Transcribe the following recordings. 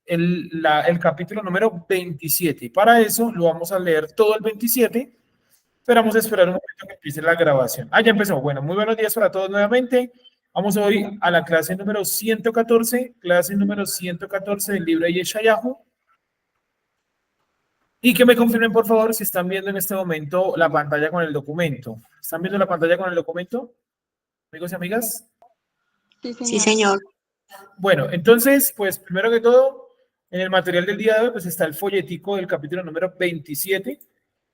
el capítulo número 27. Y para eso lo vamos a leer todo el 27. Esperamos esperar un momento que empiece la grabación. Ya empezó. Bueno, muy buenos días para todos nuevamente. Vamos hoy a la clase número 114, del libro de Yeshayahu. Y que me confirmen, por favor, si están viendo en este momento la pantalla con el documento. ¿Están viendo la pantalla con el documento, amigos y amigas? Sí, señor. Bueno, entonces, pues primero que todo, en el material del día de hoy, pues está el folletico del capítulo número 27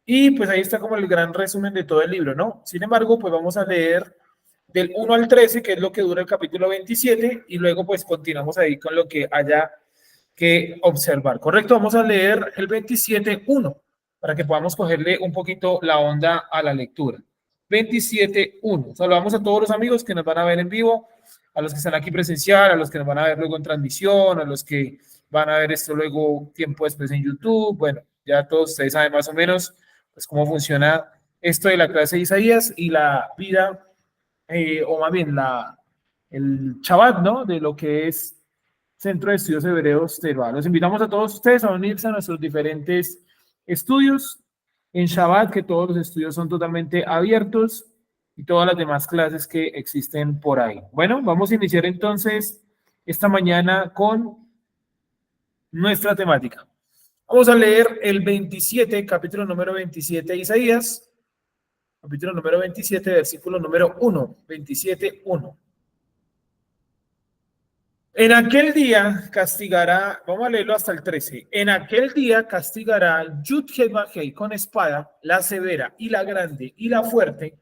y pues ahí está como el gran resumen de todo el libro, ¿no? Sin embargo, pues vamos a leer del 1 al 13, que es lo que dura el capítulo 27, y luego pues continuamos ahí con lo que haya que observar, ¿correcto? Vamos a leer el 27.1 para que podamos cogerle un poquito la onda a la lectura. 27.1. Saludamos a todos los amigos que nos van a ver en vivo, a los que están aquí presencial, a los que nos van a ver luego en transmisión, a los que van a ver esto luego tiempo después en YouTube. Bueno, ya todos ustedes saben más o menos pues cómo funciona esto de la clase de Isaías y la vida, o más bien el Shabbat, ¿no? De lo que es Centro de Estudios Hebreos Teruá. Los invitamos a todos ustedes a unirse a nuestros diferentes estudios en Shabbat, que todos los estudios son totalmente abiertos y todas las demás clases que existen por ahí. Bueno, vamos a iniciar entonces esta mañana con nuestra temática. Vamos a leer el 27, capítulo número 27 de Isaías, capítulo número 27, versículo número 1, 27.1. En aquel día castigará, vamos a leerlo hasta el 13. En aquel día castigará Yud-Heh-Vah-Heh con espada, la severa y la grande y la fuerte,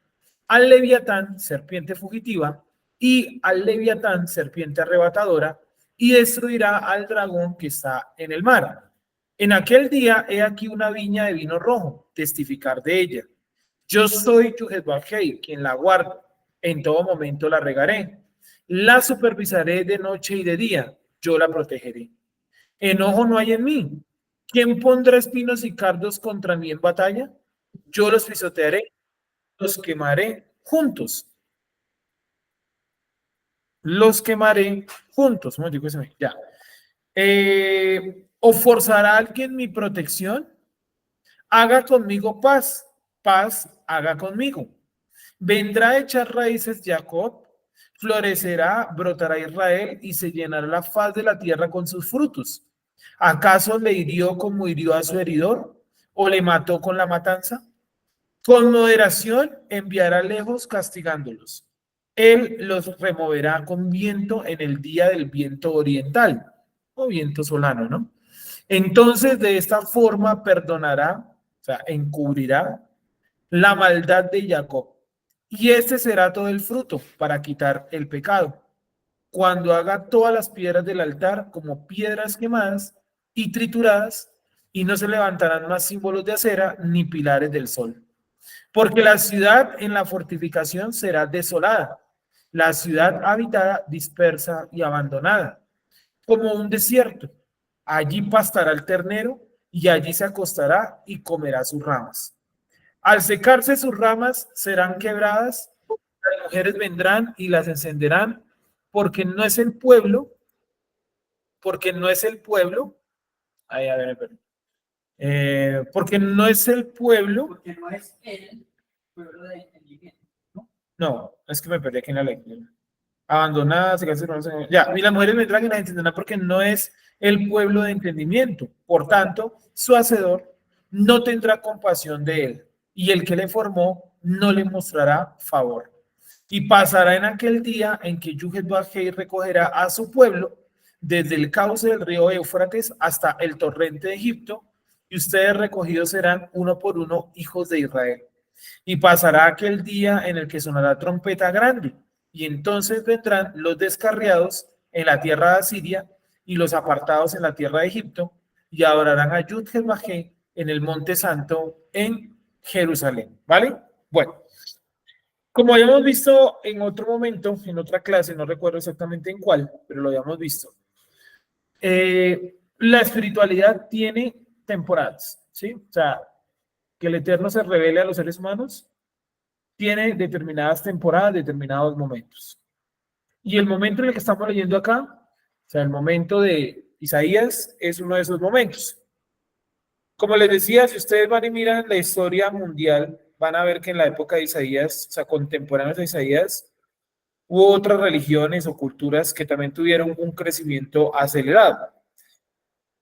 al Leviatán, serpiente fugitiva, y al Leviatán, serpiente arrebatadora, y destruirá al dragón que está en el mar. En aquel día he aquí una viña de vino rojo, testificar de ella. Yo soy Yud-Heh-Vah-Heh, quien la guarda, en todo momento la regaré. La supervisaré de noche y de día, yo la protegeré. Enojo no hay en mí. ¿Quién pondrá espinos y cardos contra mí en batalla? Yo los pisotearé, los quemaré juntos. Los quemaré juntos. Ya. ¿O forzará a alguien mi protección? Haga conmigo paz. Paz haga conmigo. Vendrá a echar raíces Jacob, florecerá, brotará Israel y se llenará la faz de la tierra con sus frutos. ¿Acaso le hirió como hirió a su heridor o le mató con la matanza? Con moderación enviará lejos castigándolos. Él los removerá con viento en el día del viento oriental o viento solano, ¿no? Entonces de esta forma perdonará, o sea, encubrirá la maldad de Jacob. Y este será todo el fruto para quitar el pecado. Cuando haga todas las piedras del altar como piedras quemadas y trituradas, y no se levantarán más símbolos de acera ni pilares del sol. Porque la ciudad en la fortificación será desolada, la ciudad habitada dispersa y abandonada, como un desierto. Allí pastará el ternero y allí se acostará y comerá sus ramas. Al secarse sus ramas serán quebradas, las mujeres vendrán y las encenderán, porque no es el pueblo, porque no es el pueblo, ay, a ver, porque no es el pueblo, porque no es el pueblo de entendimiento, ¿no? No, es que me perdí aquí en la lectura. Abandonadas, ya, y las mujeres vendrán y las encenderán porque no es el pueblo de entendimiento. Por tanto, su hacedor no tendrá compasión de él, y el que le formó no le mostrará favor. Y pasará en aquel día en que Yud-Heh-Vah-Heh recogerá a su pueblo desde el cauce del río Éufrates hasta el torrente de Egipto, y ustedes recogidos serán uno por uno hijos de Israel. Y pasará aquel día en el que sonará trompeta grande, y entonces vendrán los descarriados en la tierra de Asiria y los apartados en la tierra de Egipto, y adorarán a Yud-Heh-Vah-Heh en el monte santo en Jerusalén. ¿Vale? Bueno, como habíamos visto en otro momento, en otra clase, no recuerdo exactamente en cuál, pero lo habíamos visto, la espiritualidad tiene temporadas, ¿sí? O sea, que el Eterno se revele a los seres humanos tiene determinadas temporadas, determinados momentos. Y el momento en el que estamos leyendo acá, o sea, el momento de Isaías es uno de esos momentos. Como les decía, si ustedes van y miran la historia mundial, van a ver que en la época de Isaías, o sea, contemporáneos de Isaías, hubo otras religiones o culturas que también tuvieron un crecimiento acelerado.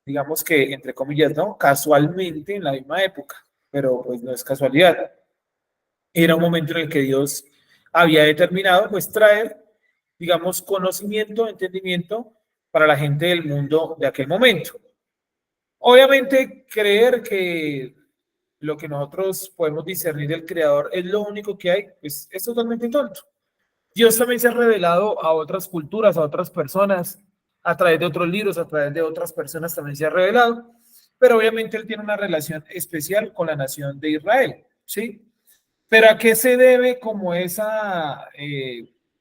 Digamos que, entre comillas, ¿no? Casualmente en la misma época, pero pues no es casualidad. Era un momento en el que Dios había determinado, pues, traer, digamos, conocimiento, entendimiento para la gente del mundo de aquel momento. Obviamente, creer que lo que nosotros podemos discernir del Creador es lo único que hay, pues es totalmente tonto. Dios también se ha revelado a otras culturas, a otras personas, a través de otros libros, a través de otras personas también se ha revelado, pero obviamente Él tiene una relación especial con la nación de Israel, ¿sí? Pero ¿a qué se debe como esa,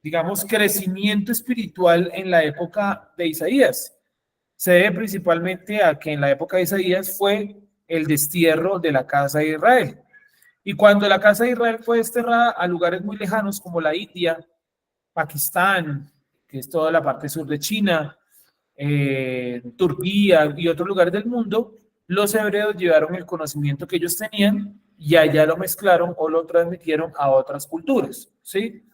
digamos, crecimiento espiritual en la época de Isaías? Se debe principalmente a que en la época de Isaías fue el destierro de la casa de Israel. Y cuando la casa de Israel fue desterrada a lugares muy lejanos como la India, Pakistán, que es toda la parte sur de China, Turquía y otros lugares del mundo, los hebreos llevaron el conocimiento que ellos tenían y allá lo mezclaron o lo transmitieron a otras culturas, ¿sí?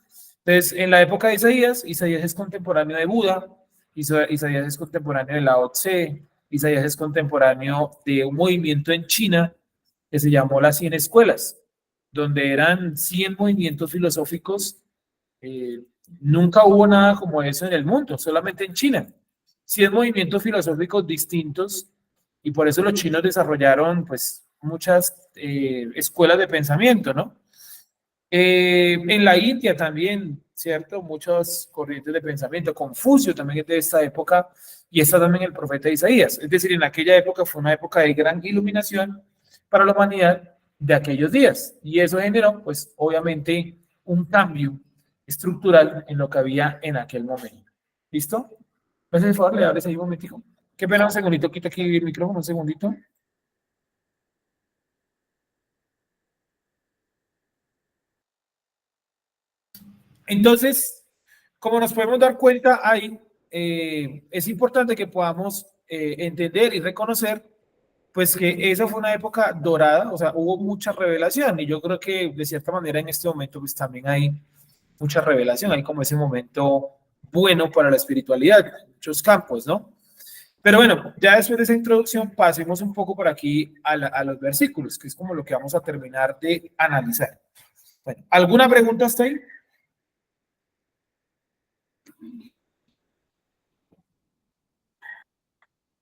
Entonces, en la época de Isaías, Isaías es contemporáneo de Buda, Isaías es contemporáneo de Lao Tse, Isaías es contemporáneo de un movimiento en China que se llamó las 100 escuelas, donde eran 100 movimientos filosóficos. Nunca hubo nada como eso en el mundo, solamente en China. 100 movimientos filosóficos distintos y por eso los chinos desarrollaron pues muchas escuelas de pensamiento, ¿no? En la India también, ¿cierto? Muchas corrientes de pensamiento. Confucio también es de esta época y está también el profeta Isaías. Es decir, en aquella época fue una época de gran iluminación para la humanidad de aquellos días y eso generó pues obviamente un cambio estructural en lo que había en aquel momento. ¿Listo? ¿Me haces el favor? ¿Le abres ahí un momentico? Qué pena, un segundito, quita aquí el micrófono, un segundito. Entonces, como nos podemos dar cuenta ahí, es importante que podamos entender y reconocer pues que esa fue una época dorada, o sea, hubo mucha revelación y yo creo que de cierta manera en este momento pues también hay mucha revelación, hay como ese momento bueno para la espiritualidad, en muchos campos, ¿no? Pero bueno, ya después de esa introducción pasemos un poco por aquí a los versículos, que es como lo que vamos a terminar de analizar. Bueno, ¿alguna pregunta hasta ahí?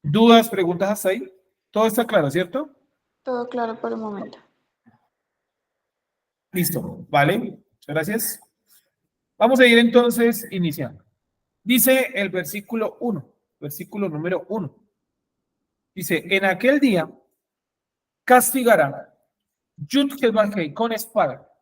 ¿Dudas, preguntas hasta ahí? Todo está claro, ¿cierto? Todo claro por el momento. Listo, vale, muchas gracias. Vamos a ir entonces iniciando. Dice el versículo 1, versículo número 1. Dice, en aquel día castigará Yud-Heh-Vah-Heh con espada,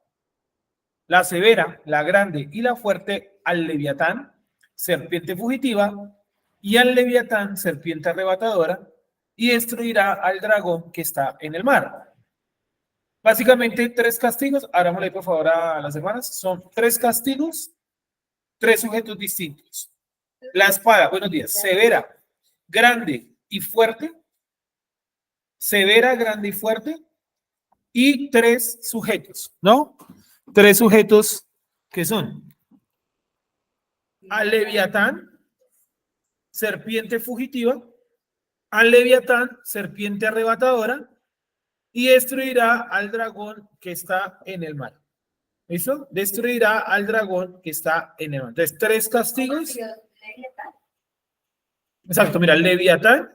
la severa, la grande y la fuerte al Leviatán, serpiente fugitiva, y al Leviatán, serpiente arrebatadora, y destruirá al dragón que está en el mar. Básicamente, tres castigos. Hagámosle por favor a las hermanas. Son tres castigos, tres sujetos distintos. La espada, buenos días, severa, grande y fuerte. Severa, grande y fuerte. Y tres sujetos, ¿no? Tres sujetos que son al Leviatán, serpiente fugitiva, al Leviatán, serpiente arrebatadora, y destruirá al dragón que está en el mar. ¿Listo? Destruirá al dragón que está en el mar. Entonces, tres castigos. Exacto, mira, el Leviatán.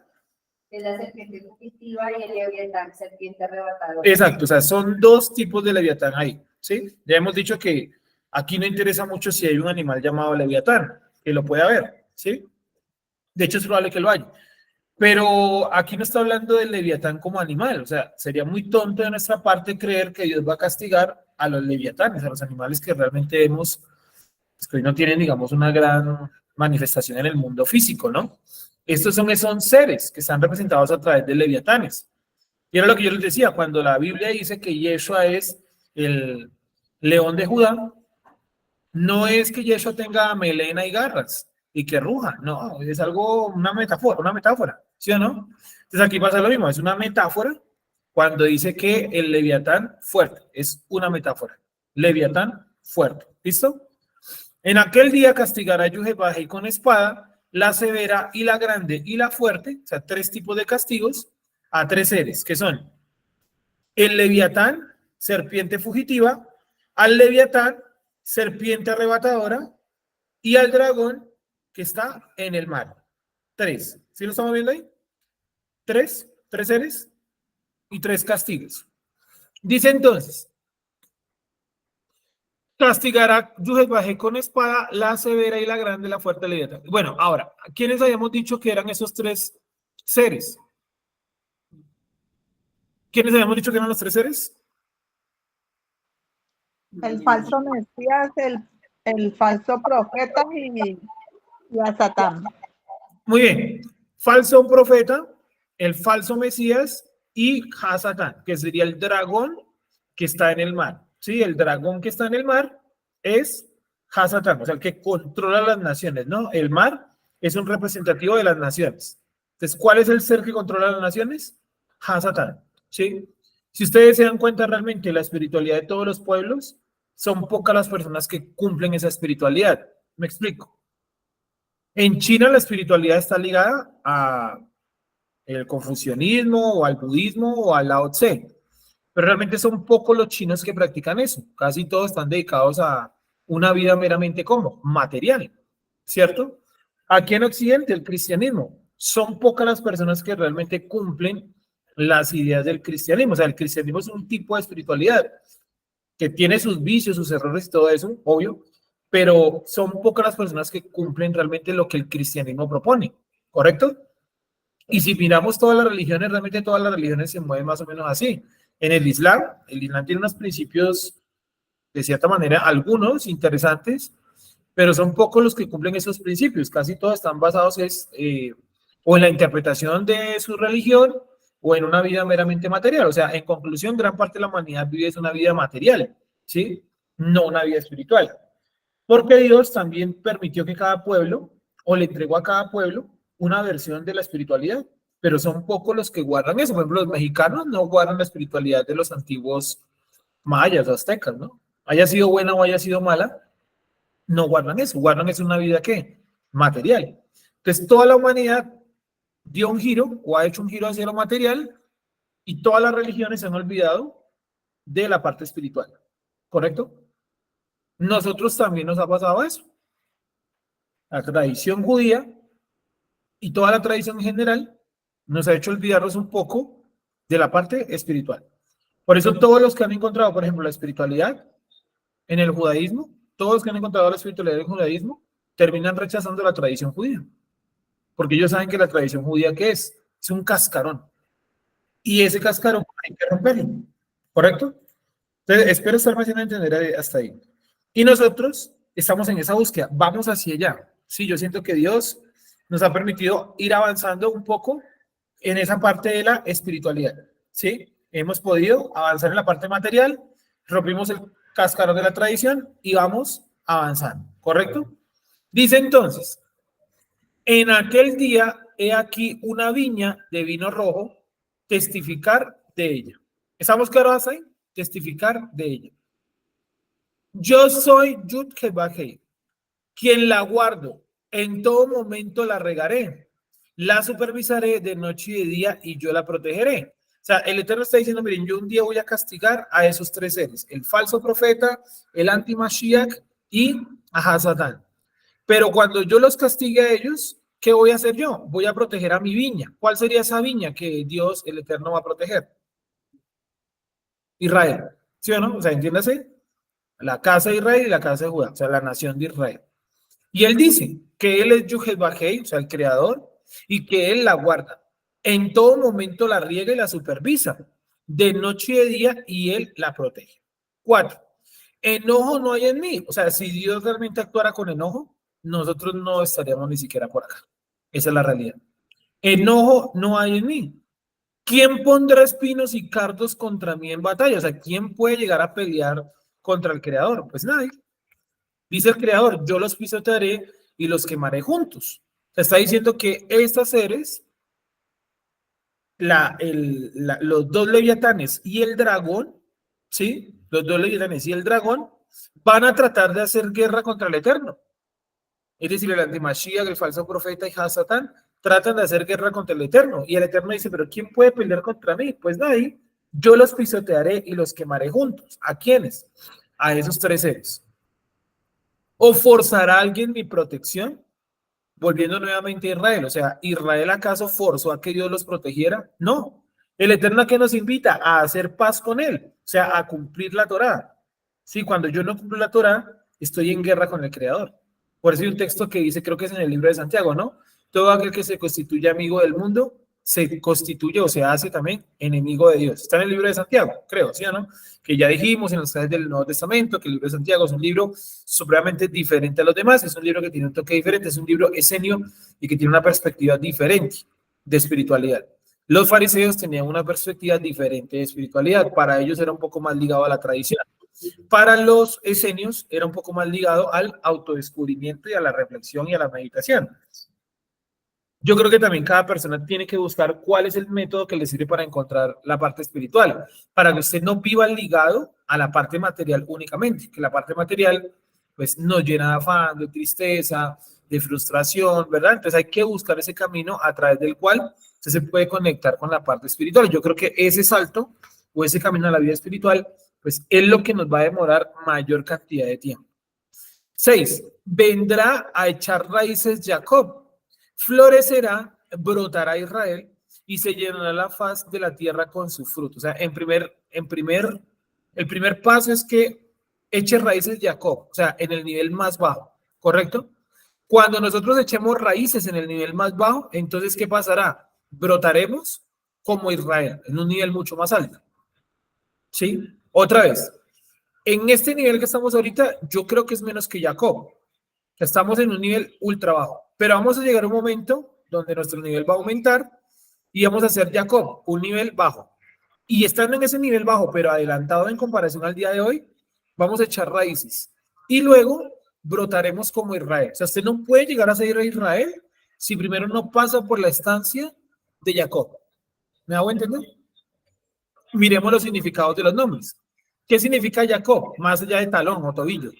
Es la serpiente fugitiva y el Leviatán, serpiente arrebatadora. Exacto, o sea, son dos tipos de Leviatán ahí, ¿sí? Ya hemos dicho que aquí no interesa mucho si hay un animal llamado Leviatán, que lo puede haber, ¿sí? De hecho, es probable que lo haya. Pero aquí no está hablando del Leviatán como animal, o sea, sería muy tonto de nuestra parte creer que Dios va a castigar a los Leviatanes, a los animales que realmente vemos, pues, que hoy no tienen, digamos, una gran manifestación en el mundo físico, ¿no? Estos son seres que están representados a través de Leviatanes. Y era lo que yo les decía, cuando la Biblia dice que Yeshua es león de Judá, no es que Yeshua tenga melena y garras, y que ruja. No, es algo, una metáfora, ¿sí o no? Entonces aquí pasa lo mismo, es una metáfora cuando dice que el Leviatán fuerte, es una metáfora. Leviatán fuerte, ¿listo? En aquel día castigará Yuhebahei con espada, la severa y la grande y la fuerte, o sea, 3 tipos de castigos a 3 seres, que son el Leviatán, serpiente fugitiva, al Leviatán, serpiente arrebatadora, y al dragón que está en el mar. 3. ¿Sí lo estamos viendo ahí? 3 seres y 3 castigos. Dice entonces, castigará Yuhebahei con espada, la severa y la grande, la fuerte Leviatán. Bueno, ahora, ¿quiénes habíamos dicho que eran esos 3 seres? ¿Quiénes habíamos dicho que eran los 3 seres? El falso Mesías, el falso profeta y a Satán. Muy bien. Falso profeta, el falso Mesías y Hasatán, que sería el dragón que está en el mar. Sí, el dragón que está en el mar es Hasatán, o sea, el que controla las naciones, ¿no? El mar es un representativo de las naciones. Entonces, ¿cuál es el ser que controla las naciones? Hasatán, ¿sí? Si ustedes se dan cuenta realmente la espiritualidad de todos los pueblos, son pocas las personas que cumplen esa espiritualidad. ¿Me explico? En China la espiritualidad está ligada a el confucianismo o al budismo o al Lao Tse, pero realmente son pocos los chinos que practican eso. Casi todos están dedicados a una vida meramente como material, ¿cierto? Aquí en Occidente el cristianismo, son pocas las personas que realmente cumplen las ideas del cristianismo. O sea, el cristianismo es un tipo de espiritualidad que tiene sus vicios, sus errores y todo eso, obvio, pero son pocas las personas que cumplen realmente lo que el cristianismo propone, ¿correcto? Y si miramos todas las religiones, realmente todas las religiones se mueven más o menos así. En el Islam tiene unos principios, de cierta manera, algunos interesantes, pero son pocos los que cumplen esos principios. Casi todos están basados o en la interpretación de su religión o en una vida meramente material. O sea, en conclusión, gran parte de la humanidad vive una vida material, ¿sí? No una vida espiritual. Porque Dios también permitió que cada pueblo, o le entregó a cada pueblo, una versión de la espiritualidad, pero son pocos los que guardan eso. Por ejemplo, los mexicanos no guardan la espiritualidad de los antiguos mayas, aztecas, ¿no? Haya sido buena o haya sido mala, no guardan eso. Guardan es una vida, ¿qué? Material. Entonces, toda la humanidad dio un giro o ha hecho un giro hacia lo material y todas las religiones se han olvidado de la parte espiritual. ¿Correcto? Nosotros también nos ha pasado eso. La tradición judía y toda la tradición en general nos ha hecho olvidarnos un poco de la parte espiritual. Por eso todos los que han encontrado, por ejemplo, la espiritualidad en el judaísmo, todos los que han encontrado la espiritualidad en el judaísmo, terminan rechazando la tradición judía. Porque ellos saben que la tradición judía, ¿qué es? Es un cascarón. Y ese cascarón hay que romperlo. ¿Correcto? Entonces, espero estarme haciendo entender hasta ahí. Y nosotros estamos en esa búsqueda, vamos hacia allá. Sí, yo siento que Dios nos ha permitido ir avanzando un poco en esa parte de la espiritualidad. Sí, hemos podido avanzar en la parte material, rompimos el cascarón de la tradición y vamos avanzando, ¿correcto? Dice entonces, en aquel día he aquí una viña de vino rojo, testificar de ella. ¿Estamos claros ahí? Testificar de ella. Yo soy Yud-Heh-Vah-Heh, quien la guardo, en todo momento la regaré, la supervisaré de noche y de día y yo la protegeré. O sea, el Eterno está diciendo, miren, yo un día voy a castigar a esos 3 seres, el falso profeta, el anti-Mashiach y a Hasatán. Pero cuando yo los castigue a ellos, ¿qué voy a hacer yo? Voy a proteger a mi viña. ¿Cuál sería esa viña que Dios, el Eterno, va a proteger? Israel. ¿Sí o no? O sea, entiéndase. La casa de Israel y la casa de Judá, o sea, la nación de Israel. Y él dice que él es Yuhel-Bajei, o sea, el creador, y que él la guarda. En todo momento la riega y la supervisa, de noche y de día, y él la protege. 4. Enojo no hay en mí. O sea, si Dios realmente actuara con enojo, nosotros no estaríamos ni siquiera por acá. Esa es la realidad. Enojo no hay en mí. ¿Quién pondrá espinos y cardos contra mí en batalla? O sea, ¿quién puede llegar a pelear contra el creador? Pues nadie. Dice el creador, yo los pisotearé y los quemaré juntos. O sea, está diciendo que estos seres, los dos leviatanes y el dragón, ¿sí? Los dos leviatanes y el dragón van a tratar de hacer guerra contra el Eterno. Es decir, el antimashiach, el falso profeta y Hasatán tratan de hacer guerra contra el Eterno. Y el Eterno dice, pero ¿quién puede pelear contra mí? Pues nadie. Yo los pisotearé y los quemaré juntos. ¿A quiénes? A esos tres seres. ¿O forzará a alguien mi protección? Volviendo nuevamente a Israel. O sea, ¿Israel acaso forzó a que Dios los protegiera? No. El Eterno, que nos invita a hacer paz con Él. O sea, a cumplir la Torá. Sí, cuando yo no cumplo la Torá, estoy en guerra con el Creador. Por eso hay un texto que dice, creo que es en el libro de Santiago, ¿no? Todo aquel que se constituye amigo del mundo, se constituye o se hace también enemigo de Dios. Está en el libro de Santiago, creo, ¿sí o no? Que ya dijimos en los clases del Nuevo Testamento que el libro de Santiago es un libro supremamente diferente a los demás, es un libro que tiene un toque diferente, es un libro esenio y que tiene una perspectiva diferente de espiritualidad. Los fariseos tenían una perspectiva diferente de espiritualidad, para ellos era un poco más ligado a la tradición. Para los esenios era un poco más ligado al autodescubrimiento y a la reflexión y a la meditación. Yo creo que también cada persona tiene que buscar cuál es el método que le sirve para encontrar la parte espiritual, para que usted no viva ligado a la parte material únicamente, que la parte material pues nos llena de afán, de tristeza, de frustración, ¿verdad? Entonces hay que buscar ese camino a través del cual usted se puede conectar con la parte espiritual. Yo creo que ese salto o ese camino a la vida espiritual pues es lo que nos va a demorar mayor cantidad de tiempo. 6. Vendrá a echar raíces Jacob, florecerá, brotará Israel y se llenará la faz de la tierra con su fruto. O sea, el primer paso es que eche raíces Jacob, o sea, en el nivel más bajo, ¿correcto? Cuando nosotros echemos raíces en el nivel más bajo, entonces, ¿qué pasará? Brotaremos como Israel, en un nivel mucho más alto. ¿Sí? Otra vez, en este nivel que estamos ahorita, yo creo que es menos que Jacob. Estamos en un nivel ultra bajo, pero vamos a llegar a un momento donde nuestro nivel va a aumentar y vamos a hacer Jacob, un nivel bajo. Y estando en ese nivel bajo, pero adelantado en comparación al día de hoy, vamos a echar raíces. Y luego brotaremos como Israel. O sea, usted no puede llegar a ser Israel si primero no pasa por la estancia de Jacob. ¿Me hago entender? Miremos los significados de los nombres. ¿Qué significa Jacob? Más allá de talón o tobillo.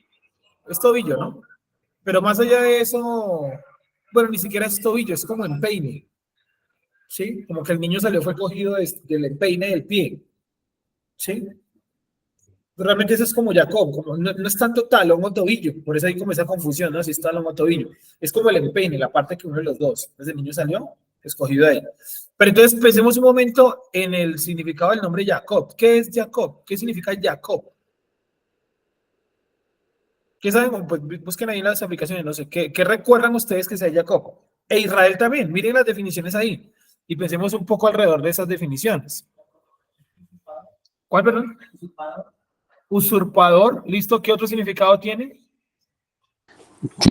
Es tobillo, ¿no? Pero más allá de eso, bueno, ni siquiera es tobillo, es como empeine. ¿Sí? Como que el niño salió, fue cogido del empeine del pie. ¿Sí? Realmente eso es como Jacob, como no es tanto talón o tobillo, por eso hay como esa confusión, ¿no? Si es talón o tobillo. Es como el empeine, la parte que une de los dos. Entonces el niño salió escogido de ahí. Pero entonces pensemos un momento en el significado del nombre Jacob. ¿Qué es Jacob? ¿Qué significa Jacob? ¿Qué saben? Pues busquen ahí en las aplicaciones, no sé, ¿qué recuerdan ustedes que sea Jacob? E Israel también, miren las definiciones ahí y pensemos un poco alrededor de esas definiciones. ¿Cuál, perdón? Usurpador, listo, ¿qué otro significado tiene?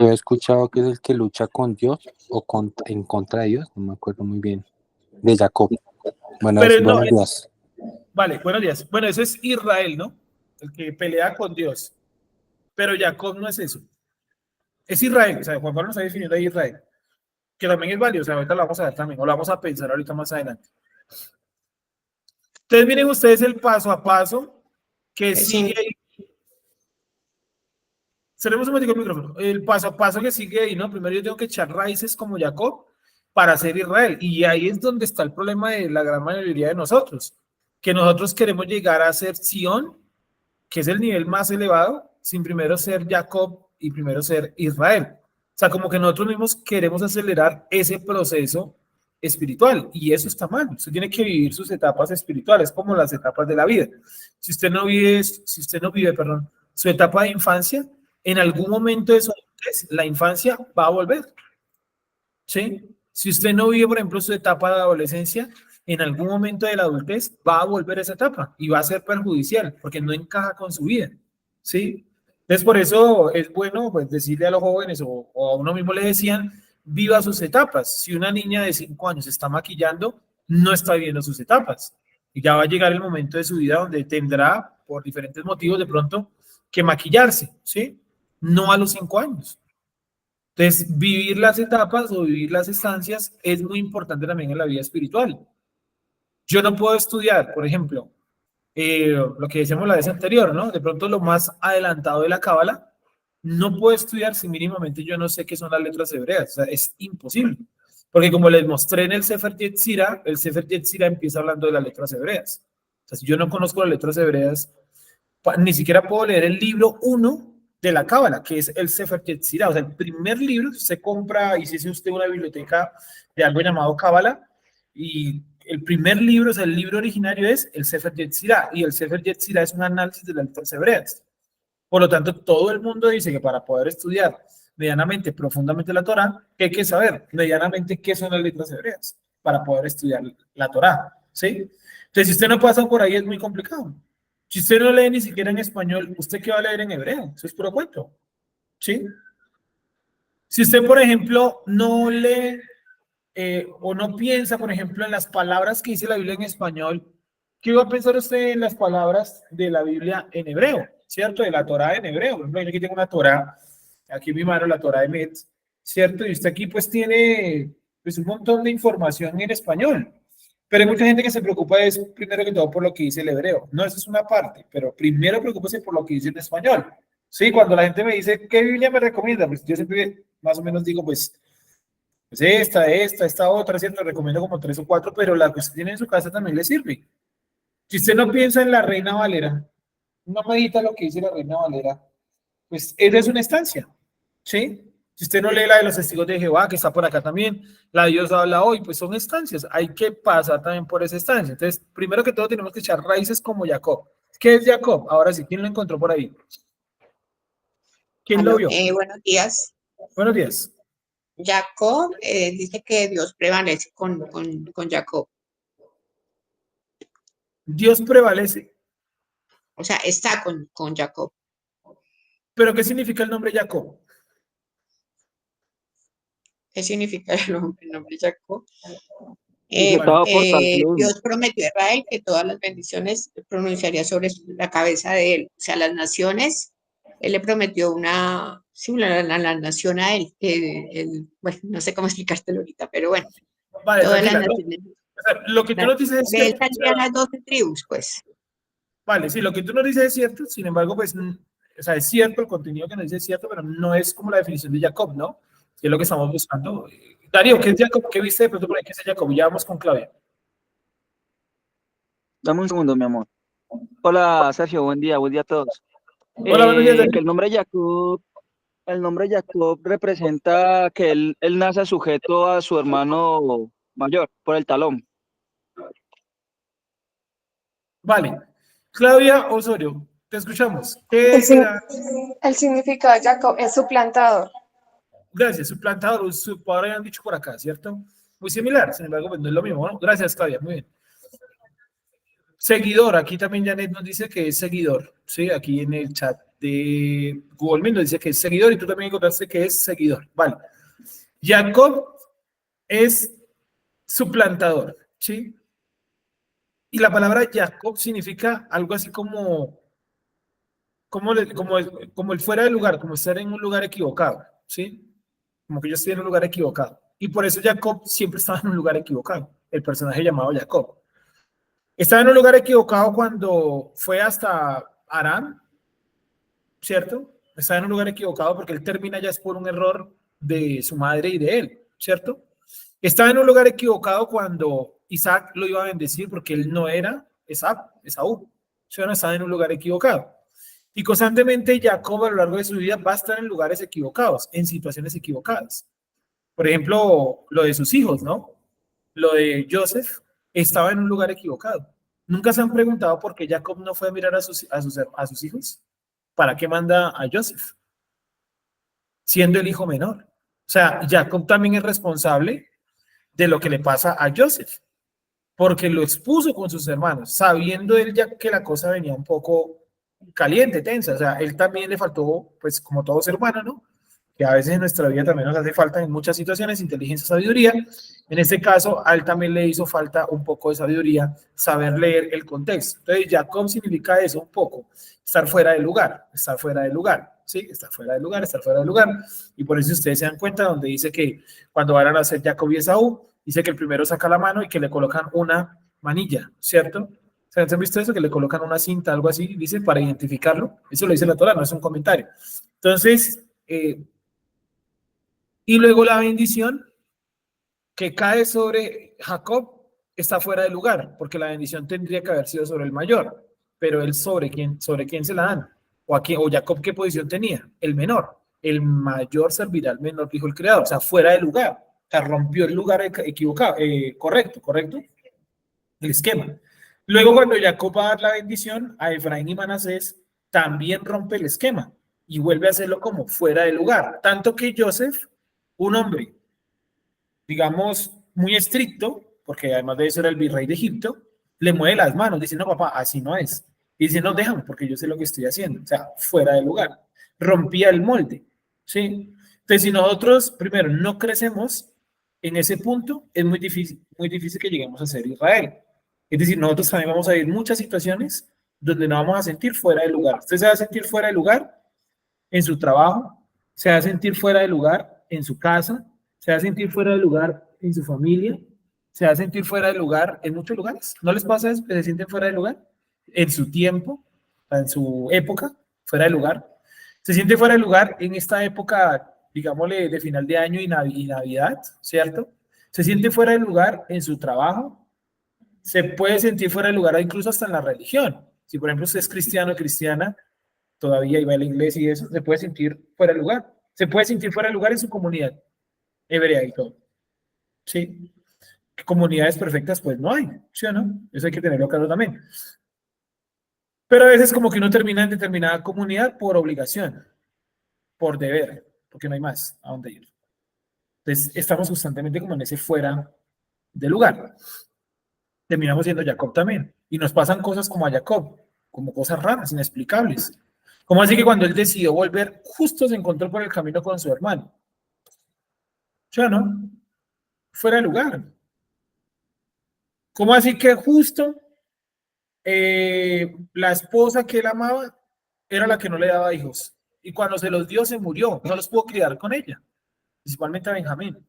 Yo he escuchado que es el que lucha con Dios o en contra de Dios, no me acuerdo muy bien, de Jacob. Bueno, Pero no, buenos días. vale, buenos días. Bueno, eso es Israel, ¿no? El que pelea con Dios. Pero Jacob no es eso. Es Israel, o sea, Juan Pablo nos está definiendo ahí Israel, que también es válido, o sea, ahorita lo vamos a ver también, o lo vamos a pensar ahorita más adelante. Entonces miren ustedes el paso a paso que sigue ahí. Cerremos un momento el micrófono. El paso a paso que sigue ahí, ¿no? Primero yo tengo que echar raíces como Jacob para ser Israel. Y ahí es donde está el problema de la gran mayoría de nosotros, que nosotros queremos llegar a ser Sión, que es el nivel más elevado, sin primero ser Jacob y primero ser Israel. O sea, como que nosotros mismos queremos acelerar ese proceso espiritual y eso está mal. Usted tiene que vivir sus etapas espirituales como las etapas de la vida. Si usted no vive, su etapa de infancia, en algún momento de su adultez, la infancia va a volver. ¿Sí? Si usted no vive, por ejemplo, su etapa de adolescencia, en algún momento de la adultez va a volver esa etapa y va a ser perjudicial porque no encaja con su vida. ¿Sí? Entonces, por eso es bueno pues, decirle a los jóvenes o a uno mismo le decían, viva sus etapas. Si una niña de 5 años se está maquillando, no está viviendo sus etapas. Y ya va a llegar el momento de su vida donde tendrá, por diferentes motivos, de pronto, que maquillarse, ¿sí? No a los 5 años. Entonces, vivir las etapas o vivir las estancias es muy importante también en la vida espiritual. Yo no puedo estudiar, por ejemplo, lo que decíamos la vez anterior, ¿no? De pronto lo más adelantado de la cábala, no puedo estudiar si mínimamente yo no sé qué son las letras hebreas. O sea, es imposible. Porque como les mostré en el Sefer Yetzirah, el Sefer Yetzirah empieza hablando de las letras hebreas. O sea, si yo no conozco las letras hebreas, ni siquiera puedo leer el libro 1 de la cábala, que es el Sefer Yetzirah. O sea, el primer libro, se compra y si es usted una biblioteca de algo llamado cábala, y el primer libro, o sea, el libro originario es el Sefer Yetzirah, y el Sefer Yetzirah es un análisis de las letras hebreas. Por lo tanto, todo el mundo dice que para poder estudiar medianamente, profundamente la Torá, que hay que saber medianamente qué son las letras hebreas para poder estudiar la Torá, ¿sí? Entonces, si usted no pasa por ahí, es muy complicado. Si usted no lee ni siquiera en español, ¿usted qué va a leer en hebreo? Eso es puro cuento, ¿sí? Si usted, por ejemplo, no lee o no piensa, por ejemplo, en las palabras que dice la Biblia en español, ¿qué va a pensar usted en las palabras de la Biblia en hebreo? ¿Cierto? De la Torá en hebreo. Por ejemplo, yo aquí tengo una Torá, aquí en mi mano, la Torá de Metz, ¿cierto? Y usted aquí pues tiene pues, un montón de información en español. Pero hay mucha gente que se preocupa es primero que todo por lo que dice el hebreo. No, eso es una parte, pero primero preocúpese por lo que dice en español. Sí, cuando la gente me dice, ¿qué Biblia me recomienda? Pues yo siempre más o menos digo, pues esta otra, ¿cierto? Recomiendo como 3 o 4, pero la que usted tiene en su casa también le sirve. Si usted no piensa en la Reina Valera, no medita lo que dice la Reina Valera, pues esa es una estancia, ¿sí? Si usted no lee la de los testigos de Jehová, que está por acá también, la de Dios habla hoy, pues son estancias, hay que pasar también por esa estancia. Entonces, primero que todo tenemos que echar raíces como Jacob. ¿Qué es Jacob? Ahora sí, ¿quién lo encontró por ahí? ¿Quién lo vio? Buenos días. Buenos días. Jacob dice que Dios prevalece con Jacob. Dios prevalece. O sea, está con Jacob. ¿Pero qué significa el nombre Jacob? ¿Qué significa el nombre Jacob? Bueno, Dios prometió a Israel que todas las bendiciones pronunciaría sobre la cabeza de él. O sea, las naciones, él le prometió la nación a él, bueno, no sé cómo explicártelo ahorita, pero bueno, vale, todas las tranquila, naciones. o sea, lo que tú nos dices es De él cierto. saldrían las 12 tribus, pues. Vale, sí, lo que tú nos dices es cierto, sin embargo, pues, o sea, es cierto, el contenido que nos dice es cierto, pero no es como la definición de Jacob, ¿no? Que es lo que estamos buscando. Darío, ¿qué es Jacob? ¿Qué viste de pronto por ahí? ¿Qué es Jacob? Ya vamos con Claudia. Dame un segundo, mi amor. Hola, Sergio, buen día a todos. Hola, buenos días, Darío. Que el nombre Jacob representa que él nace sujeto a su hermano mayor por el talón. Vale. Claudia Osorio, te escuchamos. ¿Qué será? El significado de Jacob es suplantador. Gracias, suplantador, ahora han dicho por acá, ¿cierto? Muy similar, sin embargo, pues no es lo mismo, ¿no? Gracias, Claudia, muy bien. Seguidor, aquí también Janet nos dice que es seguidor, ¿sí? Aquí en el chat de Google Meet nos dice que es seguidor y tú también encontraste que es seguidor, vale. Jacob es suplantador, ¿sí? Y la palabra Jacob significa algo así como el fuera de lugar, como estar en un lugar equivocado, ¿sí? Como que yo estoy en un lugar equivocado. Y por eso Jacob siempre estaba en un lugar equivocado, el personaje llamado Jacob. Estaba en un lugar equivocado cuando fue hasta Harán, ¿cierto? Estaba en un lugar equivocado porque él termina ya es por un error de su madre y de él, ¿cierto? Estaba en un lugar equivocado cuando Isaac lo iba a bendecir porque él no era Esaú. ¿Sí? Estaba en un lugar equivocado. Y constantemente Jacob a lo largo de su vida va a estar en lugares equivocados, en situaciones equivocadas. Por ejemplo, lo de sus hijos, ¿no? Lo de Joseph estaba en un lugar equivocado. ¿Nunca se han preguntado por qué Jacob no fue a mirar a sus hijos? ¿Para qué manda a Joseph? Siendo el hijo menor. O sea, Jacob también es responsable de lo que le pasa a Joseph, porque lo expuso con sus hermanos, sabiendo él ya que la cosa venía un poco caliente, tensa. O sea, él también le faltó, pues como todo ser humano, ¿no? Que a veces en nuestra vida también nos hace falta en muchas situaciones, inteligencia, sabiduría. En este caso, a él también le hizo falta un poco de sabiduría, saber leer el contexto. Entonces, Jacob significa eso un poco, estar fuera del lugar, Sí, está fuera de lugar, está fuera de lugar. Y por eso ustedes se dan cuenta donde dice que cuando van a nacer Jacob y Esaú, dice que el primero saca la mano y que le colocan una manilla, ¿cierto? ¿Se han visto eso? Que le colocan una cinta, algo así, dice, para identificarlo. Eso lo dice la Torá, no es un comentario. Entonces, y luego la bendición que cae sobre Jacob está fuera de lugar, porque la bendición tendría que haber sido sobre el mayor, pero él sobre quién se la dan, o Jacob qué posición tenía, el menor, el mayor servirá al menor, dijo el creador, o sea, fuera de lugar, o sea, rompió el lugar equivocado, correcto, el esquema. Luego cuando Jacob va a dar la bendición a Efraín y Manasés, también rompe el esquema y vuelve a hacerlo como fuera de lugar, tanto que Joseph, un hombre digamos, muy estricto, porque además de eso era el virrey de Egipto, le mueve las manos, dice, no, papá, así no es. Y dice, no, déjame, porque yo sé lo que estoy haciendo. O sea, fuera de lugar. Rompía el molde, ¿sí? Entonces, si nosotros, primero, no crecemos en ese punto, es muy difícil que lleguemos a ser Israel. Es decir, nosotros también vamos a vivir muchas situaciones donde nos vamos a sentir fuera de lugar. Usted se va a sentir fuera de lugar en su trabajo, se va a sentir fuera de lugar en su casa, se va a sentir fuera de lugar en su familia, se va a sentir fuera de lugar en muchos lugares. ¿No les pasa eso? Que se sienten fuera de lugar en su tiempo, en su época, fuera de lugar. Se siente fuera de lugar en esta época, digámosle, de final de año y Navidad, ¿cierto? Se siente fuera de lugar en su trabajo. Se puede sentir fuera de lugar incluso hasta en la religión. Si, por ejemplo, usted es cristiano o cristiana, todavía iba a la iglesia y eso, se puede sentir fuera de lugar. Se puede sentir fuera de lugar en su comunidad hebrea y todo. ¿Sí? Comunidades perfectas, pues no hay, ¿sí o no? Eso hay que tenerlo claro también. Pero a veces como que uno termina en determinada comunidad por obligación, por deber, porque no hay más a dónde ir. Entonces estamos constantemente como en ese fuera de lugar. Terminamos siendo Jacob también. Y nos pasan cosas como a Jacob, como cosas raras, inexplicables. Como así que cuando él decidió volver, justo se encontró por el camino con su hermano. ¿Sí o no? Fuera de lugar. ¿Cómo así que justo la esposa que él amaba era la que no le daba hijos? Y cuando se los dio, se murió. No los pudo criar con ella, principalmente a Benjamín.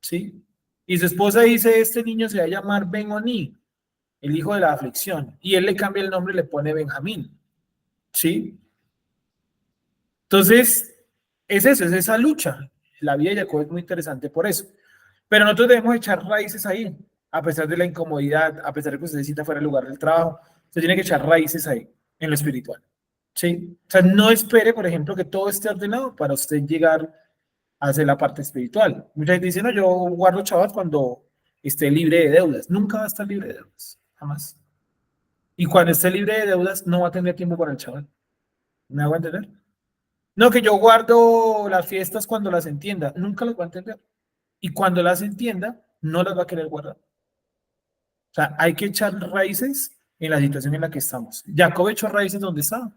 ¿Sí? Y su esposa dice, este niño se va a llamar Ben-Oni, el hijo de la aflicción. Y él le cambia el nombre y le pone Benjamín. ¿Sí? Entonces, es eso, es esa lucha. La vida de Jacob es muy interesante por eso. Pero nosotros debemos echar raíces ahí, a pesar de la incomodidad, a pesar de que usted se sienta fuera del lugar del trabajo, usted tiene que echar raíces ahí, en lo espiritual. ¿Sí? O sea, no espere, por ejemplo, que todo esté ordenado para usted llegar a hacer la parte espiritual. Mucha gente dice, no, yo guardo Shabbat cuando esté libre de deudas. Nunca va a estar libre de deudas, jamás. Y cuando esté libre de deudas, no va a tener tiempo para el Shabbat. ¿Me hago entender? No, que yo guardo las fiestas cuando las entienda. Nunca las va a entender. Y cuando las entienda, no las va a querer guardar. O sea, hay que echar raíces en la situación en la que estamos. Jacob echó raíces donde está.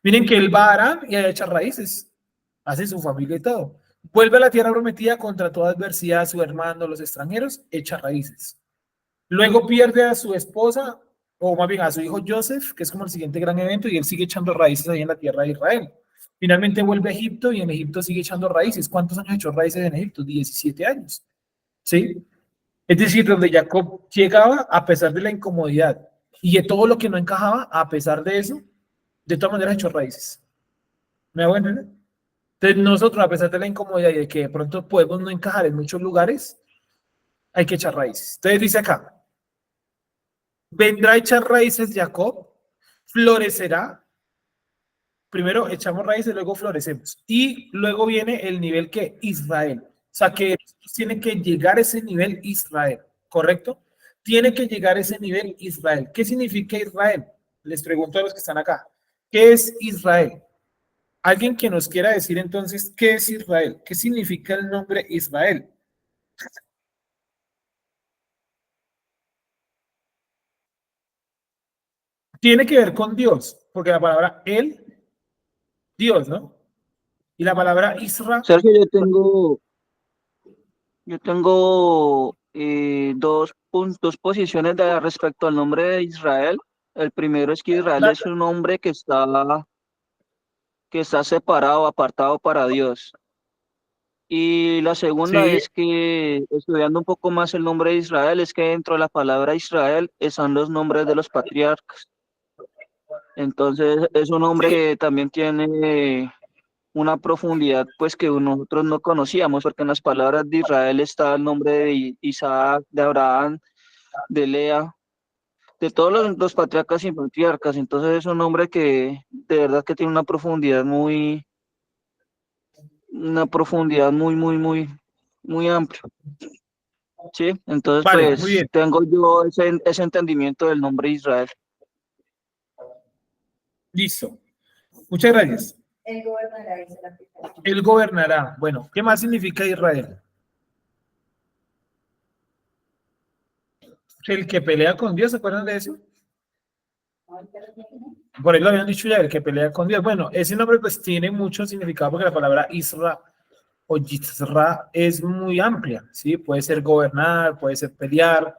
Miren que él va a Aram y ahí echa raíces. Hace su familia y todo. Vuelve a la tierra prometida contra toda adversidad, su hermano, los extranjeros, echa raíces. Luego pierde a su esposa, o más bien a su hijo Joseph, que es como el siguiente gran evento, y él sigue echando raíces ahí en la tierra de Israel. Finalmente vuelve a Egipto y en Egipto sigue echando raíces. ¿Cuántos años echó raíces en Egipto? 17 años. ¿Sí? Es decir, donde Jacob llegaba a pesar de la incomodidad y de todo lo que no encajaba, a pesar de eso, de todas maneras echó raíces. ¿Me hago entender? Entonces nosotros, a pesar de la incomodidad y de que de pronto podemos no encajar en muchos lugares, hay que echar raíces. Entonces dice acá, vendrá a echar raíces Jacob, florecerá. Primero echamos raíces, luego florecemos. Y luego viene el nivel que Israel. O sea que tiene que llegar a ese nivel Israel, ¿correcto? Tiene que llegar a ese nivel Israel. ¿Qué significa Israel? Les pregunto a los que están acá. ¿Qué es Israel? Alguien que nos quiera decir entonces, ¿qué es Israel? ¿Qué significa el nombre Israel? Tiene que ver con Dios, porque la palabra él, Dios, ¿no? Y la palabra Isra, Sergio, yo tengo dos posiciones respecto al nombre de Israel. El primero es que Israel es un nombre que está separado, apartado para Dios. Y la segunda Sí, es que, estudiando un poco más el nombre de Israel, es que dentro de la palabra Israel están los nombres de los patriarcas. Entonces, es un nombre sí, que también tiene una profundidad pues que nosotros no conocíamos, porque en las palabras de Israel está el nombre de Isaac, de Abraham, de Lea, de todos los patriarcas y patriarcas. Entonces es un nombre que de verdad que tiene una profundidad muy amplia, ¿sí? Entonces vale, muy pues bien, tengo yo ese entendimiento del nombre Israel. listo. Muchas gracias. Él gobernará, dice la aplicación. Él gobernará. Bueno, ¿qué más significa Israel? El que pelea con Dios, ¿se acuerdan de eso? Por ahí lo habían dicho ya, el que pelea con Dios. Bueno, ese nombre pues tiene mucho significado porque la palabra Isra o Yisra es muy amplia, ¿sí? Puede ser gobernar, puede ser pelear,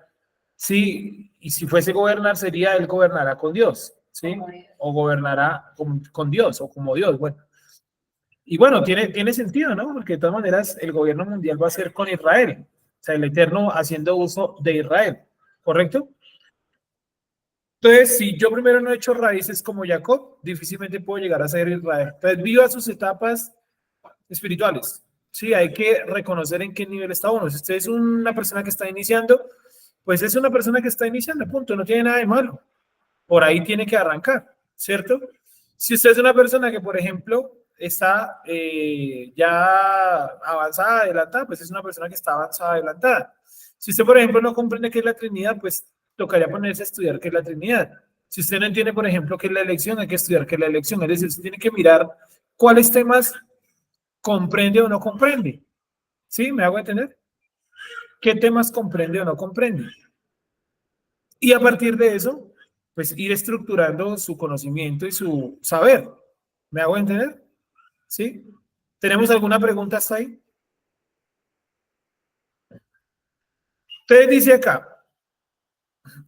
¿sí? Y si fuese gobernar sería él gobernará con Dios, ¿sí? O gobernará con Dios o como Dios, bueno. Y bueno, tiene sentido, ¿no? Porque de todas maneras el gobierno mundial va a ser con Israel, o sea, el Eterno haciendo uso de Israel, ¿correcto? Entonces, si yo primero no he hecho raíces como Jacob, difícilmente puedo llegar a ser Israel. Entonces, viva sus etapas espirituales. Sí, hay que reconocer en qué nivel está uno. Si usted es una persona que está iniciando, pues es una persona que está iniciando, punto, no tiene nada de malo. Por ahí tiene que arrancar, ¿cierto? Si usted es una persona que, por ejemplo, está ya avanzada, adelantada, pues es una persona que está avanzada, adelantada. Si usted, por ejemplo, no comprende qué es la Trinidad, pues tocaría ponerse a estudiar qué es la Trinidad. Si usted no entiende, por ejemplo, qué es la elección, hay que estudiar qué es la elección. Es decir, usted tiene que mirar cuáles temas comprende o no comprende. ¿Sí? ¿Me hago entender? ¿Qué temas comprende o no comprende? Y a partir de eso, pues ir estructurando su conocimiento y su saber. ¿Me hago entender? ¿Sí? ¿Tenemos alguna pregunta hasta ahí? Entonces dice acá,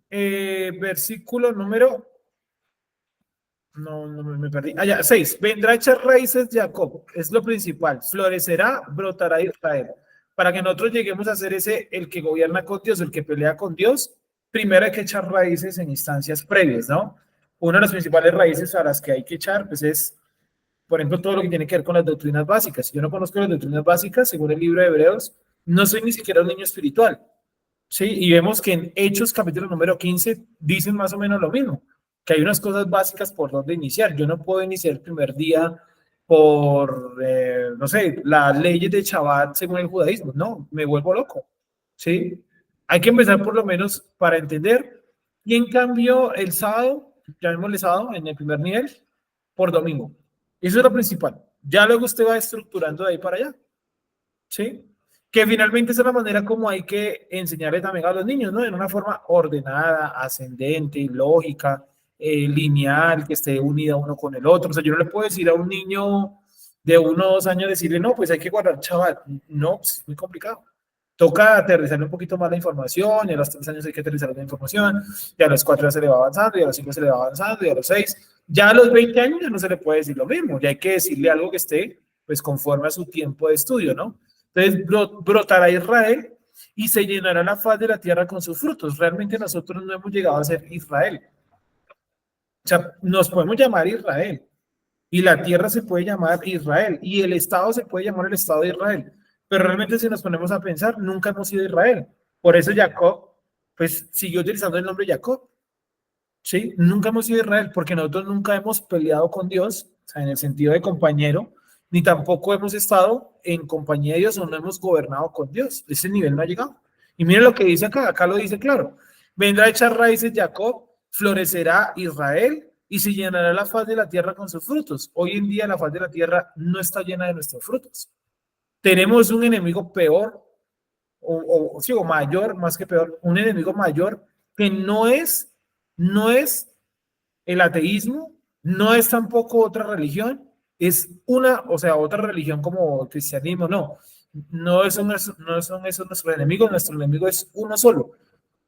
versículo número, no me perdí, allá, 6, vendrá a echar raíces Jacob, es lo principal, florecerá, brotará Israel. Para que nosotros lleguemos a ser ese, el que gobierna con Dios, el que pelea con Dios, primero hay que echar raíces en instancias previas, ¿no? Una de las principales raíces a las que hay que echar, pues es, por ejemplo, todo lo que tiene que ver con las doctrinas básicas. Si yo no conozco las doctrinas básicas, según el libro de Hebreos, no soy ni siquiera un niño espiritual. Sí, y vemos que en Hechos capítulo número 15 dicen más o menos lo mismo, que hay unas cosas básicas por donde iniciar. Yo no puedo iniciar el primer día por, no sé, las leyes de Shabbat según el judaísmo. No, me vuelvo loco. Sí, hay que empezar por lo menos para entender. Y en cambio, el sábado, llamémosle sábado en el primer nivel, por domingo. Eso es lo principal. Ya luego usted va estructurando de ahí para allá. ¿Sí? Que finalmente es la manera como hay que enseñarle también a los niños, ¿no? En una forma ordenada, ascendente, lógica, lineal, que esté unida uno con el otro. O sea, yo no le puedo decir a un niño de 1 o 2 años, decirle, no, pues hay que guardar chaval. No, pues es muy complicado. Toca aterrizarle un poquito más la información, y a los 3 años hay que aterrizar la información, y a los 4 ya se le va avanzando, y a los 5 se le va avanzando, y a los 6, ya a los 20 años ya no se le puede decir lo mismo, ya hay que decirle algo que esté, pues, conforme a su tiempo de estudio, ¿no? Entonces brotará Israel y se llenará la faz de la tierra con sus frutos. Realmente nosotros no hemos llegado a ser Israel. O sea, nos podemos llamar Israel y la tierra se puede llamar Israel y el Estado se puede llamar el Estado de Israel. Pero realmente si nos ponemos a pensar, nunca hemos sido Israel. Por eso Jacob, pues siguió utilizando el nombre Jacob. ¿Sí? Nunca hemos sido Israel porque nosotros nunca hemos peleado con Dios, o sea, en el sentido de compañero, ni tampoco hemos estado en compañía de Dios o no hemos gobernado con Dios. Ese nivel no ha llegado. Y miren lo que dice acá lo dice claro. Vendrá a echar raíces Jacob, florecerá Israel y se llenará la faz de la tierra con sus frutos. Hoy en día la faz de la tierra no está llena de nuestros frutos. Tenemos un enemigo peor, o mayor, más que peor, un enemigo mayor que no es el ateísmo, no es tampoco otra religión, es una, o sea, otra religión como el cristianismo, no son esos nuestros enemigos, nuestro enemigo es uno solo,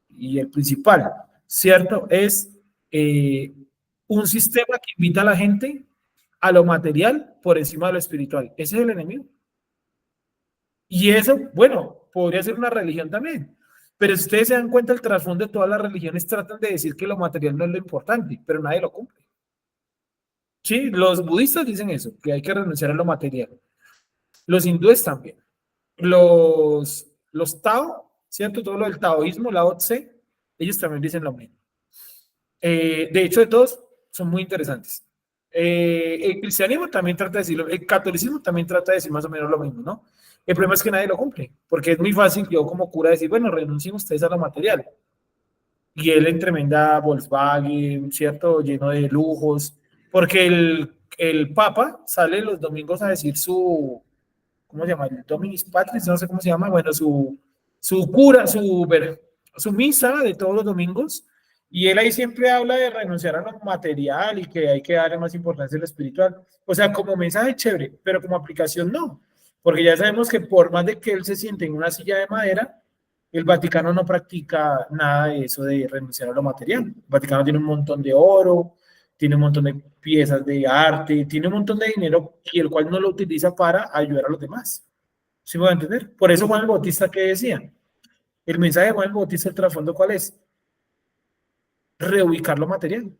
y el principal, ¿cierto? Es un sistema que invita a la gente a lo material por encima de lo espiritual. Ese es el enemigo. Y eso, bueno, podría ser una religión también. Pero si ustedes se dan cuenta, el trasfondo de todas las religiones tratan de decir que lo material no es lo importante, pero nadie lo cumple. Sí, los budistas dicen eso, que hay que renunciar a lo material. Los hindúes también. Los Tao, ¿cierto? Todo lo del taoísmo, Lao Tse, ellos también dicen lo mismo. De hecho, de todos son muy interesantes. El cristianismo también trata de decirlo, el catolicismo también trata de decir más o menos lo mismo, ¿no? El problema es que nadie lo cumple, porque es muy fácil yo como cura decir, bueno, renuncien ustedes a lo material. Y él en tremenda Volkswagen, ¿cierto? Lleno de lujos, porque el Papa sale los domingos a decir su, ¿cómo se llama? El Dominis Patris, no sé cómo se llama, bueno, su cura, su misa de todos los domingos, y él ahí siempre habla de renunciar a lo material y que hay que darle más importancia a lo espiritual. O sea, como mensaje chévere, pero como aplicación no, porque ya sabemos que por más de que él se siente en una silla de madera, el Vaticano no practica nada de eso de renunciar a lo material. El Vaticano tiene un montón de oro, tiene un montón de piezas de arte, tiene un montón de dinero y el cual no lo utiliza para ayudar a los demás. ¿Sí me va a entender? Por eso Juan el Bautista, ¿qué decía? El mensaje de Juan el Bautista, el trasfondo, ¿cuál es? Reubicar lo material.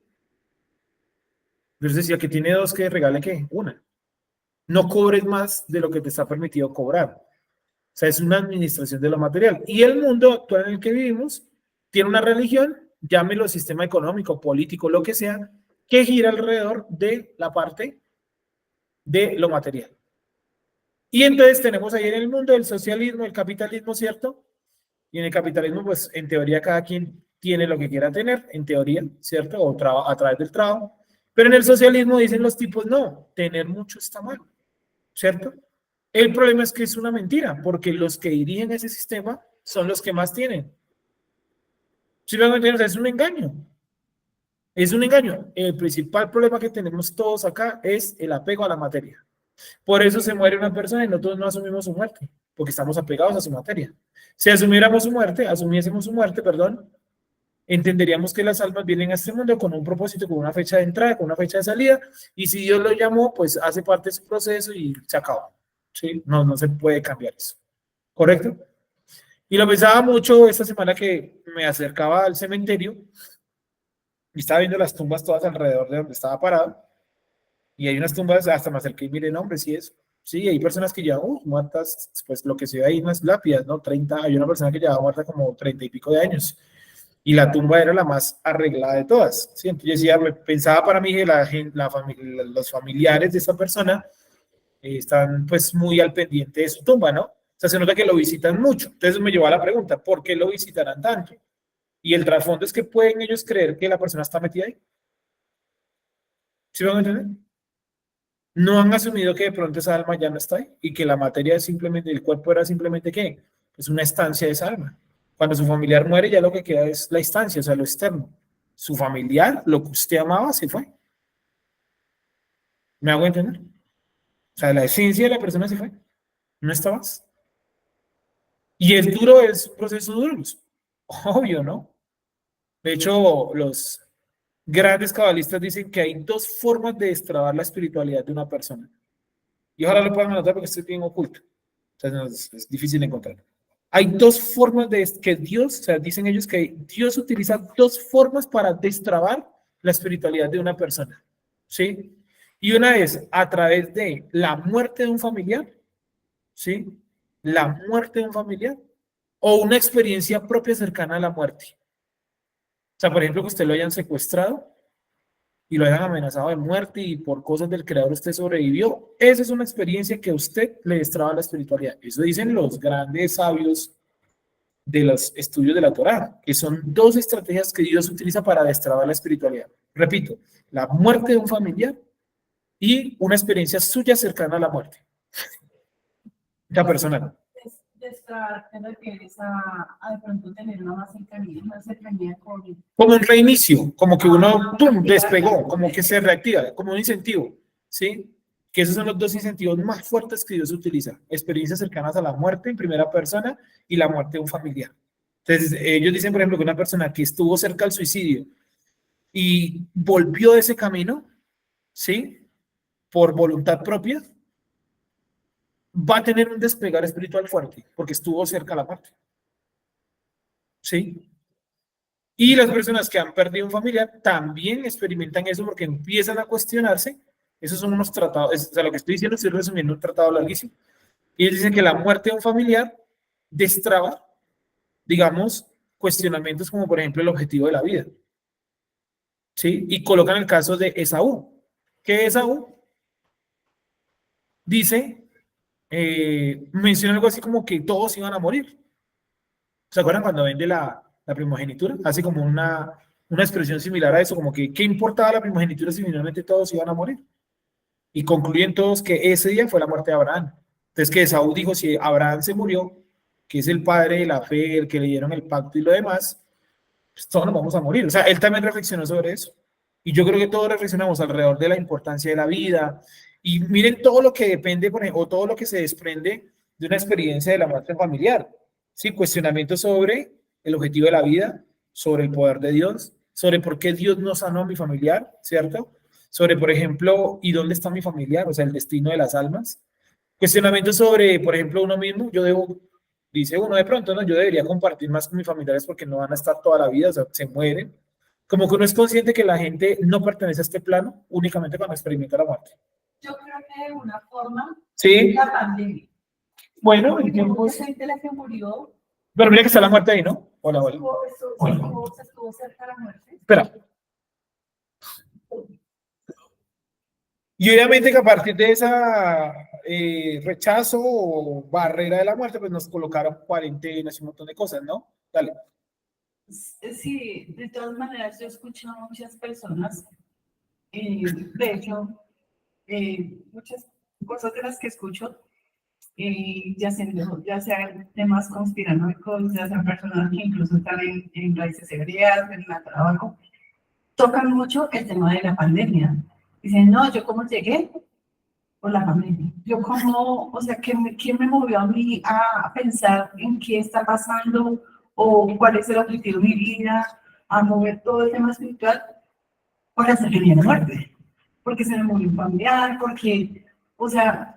Entonces decía que tiene dos, que regale, ¿qué? Una. No cobres más de lo que te está permitido cobrar. O sea, es una administración de lo material. Y el mundo actual en el que vivimos tiene una religión, llámelo sistema económico, político, lo que sea, que gira alrededor de la parte de lo material. Y entonces tenemos ahí en el mundo el socialismo, el capitalismo, ¿cierto? Y en el capitalismo, pues en teoría cada quien tiene lo que quiera tener, en teoría, ¿cierto? O a través del trabajo. Pero en el socialismo dicen los tipos, no, tener mucho está mal, ¿cierto? El problema es que es una mentira, porque los que dirigen ese sistema son los que más tienen. ¿Sí me van a entender? O sea, es un engaño. Es un engaño. El principal problema que tenemos todos acá es el apego a la materia. Por eso se muere una persona y nosotros no asumimos su muerte, porque estamos apegados a su materia. Si asumiésemos su muerte, perdón, entenderíamos que las almas vienen a este mundo con un propósito, con una fecha de entrada, con una fecha de salida, y si Dios lo llamó, pues hace parte de su proceso y se acabó. ¿Sí? No se puede cambiar eso. ¿Correcto? Y lo pensaba mucho esta semana que me acercaba al cementerio y estaba viendo las tumbas todas alrededor de donde estaba parado. Y hay unas tumbas, hasta me acerqué y miré, hombre, sí es. Sí, hay personas que llevan muertas, pues lo que se ve ahí, unas lápidas, ¿no? 30, hay una persona que llevaba muerta como 30 y pico de años. Y la tumba era la más arreglada de todas. ¿Sí? Entonces yo decía, pensaba para mí que los familiares de esa persona están pues muy al pendiente de su tumba, ¿no? O sea, se nota que lo visitan mucho. Entonces me llevó a la pregunta, ¿por qué lo visitarán tanto? Y el trasfondo es que pueden ellos creer que la persona está metida ahí. ¿Sí van a entender? No han asumido que de pronto esa alma ya no está ahí y que la materia es simplemente, el cuerpo era simplemente ¿qué? Es una estancia de esa alma. Cuando su familiar muere, ya lo que queda es la instancia, o sea, lo externo. Su familiar, lo que usted amaba, se fue. ¿Me hago entender? O sea, la esencia de la persona se fue. No está más. Y es duro, es un proceso duro. Obvio, ¿no? De hecho, los grandes cabalistas dicen que hay dos formas de destrabar la espiritualidad de una persona. Y ojalá lo puedan anotar porque esto es bien oculto. Entonces es difícil encontrar. Hay dos formas de que Dios, o sea, dicen ellos que Dios utiliza dos formas para destrabar la espiritualidad de una persona. ¿Sí? Y una es a través de la muerte de un familiar, ¿sí? La muerte de un familiar o una experiencia propia cercana a la muerte. O sea, por ejemplo, que usted lo hayan secuestrado y lo hayan amenazado de muerte y por cosas del creador usted sobrevivió. Esa es una experiencia que a usted le destraba la espiritualidad. Eso dicen los grandes sabios de los estudios de la Torá, que son dos estrategias que Dios utiliza para destrabar la espiritualidad. Repito, la muerte de un familiar y una experiencia suya cercana a la muerte. La personal. Destrabar te refieres a de pronto tener una más cercanía con... Como un reinicio, como que uno ¡pum!, despegó, como que se reactiva, como un incentivo, ¿sí? Que esos son los dos incentivos más fuertes que Dios utiliza. Experiencias cercanas a la muerte en primera persona y la muerte de un familiar. Entonces, ellos dicen, por ejemplo, que una persona que estuvo cerca del suicidio y volvió de ese camino, ¿sí? por voluntad propia, va a tener un despegar espiritual fuerte, porque estuvo cerca a la muerte. ¿Sí? Y las personas que han perdido un familiar también experimentan eso porque empiezan a cuestionarse. Esos son unos tratados, o sea, lo que estoy diciendo, estoy resumiendo un tratado larguísimo. Y ellos dicen que la muerte de un familiar destraba, digamos, cuestionamientos como, por ejemplo, el objetivo de la vida. ¿Sí? Y colocan el caso de Esaú, que Esaú dice, menciona algo así como que todos iban a morir. ¿Se acuerdan cuando vende la primogenitura? Hace como una expresión similar a eso, como que ¿qué importaba la primogenitura si finalmente todos iban a morir? Y concluyen todos que ese día fue la muerte de Abraham. Entonces que Esaú dijo, si Abraham se murió, que es el padre de la fe, el que le dieron el pacto y lo demás, pues todos nos vamos a morir. O sea, él también reflexionó sobre eso. Y yo creo que todos reflexionamos alrededor de la importancia de la vida. Y miren todo lo que depende, por ejemplo, o todo lo que se desprende de una experiencia de la muerte familiar. Sí, cuestionamientos sobre el objetivo de la vida, sobre el poder de Dios, sobre por qué Dios no sanó a mi familiar, ¿cierto? Sobre, por ejemplo, ¿y dónde está mi familiar? O sea, el destino de las almas. Cuestionamientos sobre, por ejemplo, uno mismo, yo debo, dice uno de pronto, ¿no? Yo debería compartir más con mis familiares porque no van a estar toda la vida, o sea, se mueren. Como que uno es consciente que la gente no pertenece a este plano únicamente cuando experimenta la muerte. Yo creo que de una forma, Sí, la pandemia. bueno, el Porque tiempo mucha es... gente la que murió Pero mira que está la muerte ahí, ¿no? Hola, hola. estuvo cerca de la muerte. Espera. Y obviamente que a partir de esa rechazo o barrera de la muerte, pues nos colocaron cuarentenas y un montón de cosas, ¿no? Dale. Sí, de todas maneras yo he escuchado a muchas personas, de hecho, muchas cosas de las que escucho, ya sean temas conspiranoicos, ya sean personas que incluso están en raíces hebreas, en la trabajo, tocan mucho el tema de la pandemia. Dicen, no, ¿yo cómo llegué? Por la pandemia. Yo cómo, o sea, ¿qué me movió a mí a pensar en qué está pasando o cuál es el objetivo de mi vida, a mover todo el tema espiritual para hacer que la muerte? Porque se me murió un familiar, porque, o sea,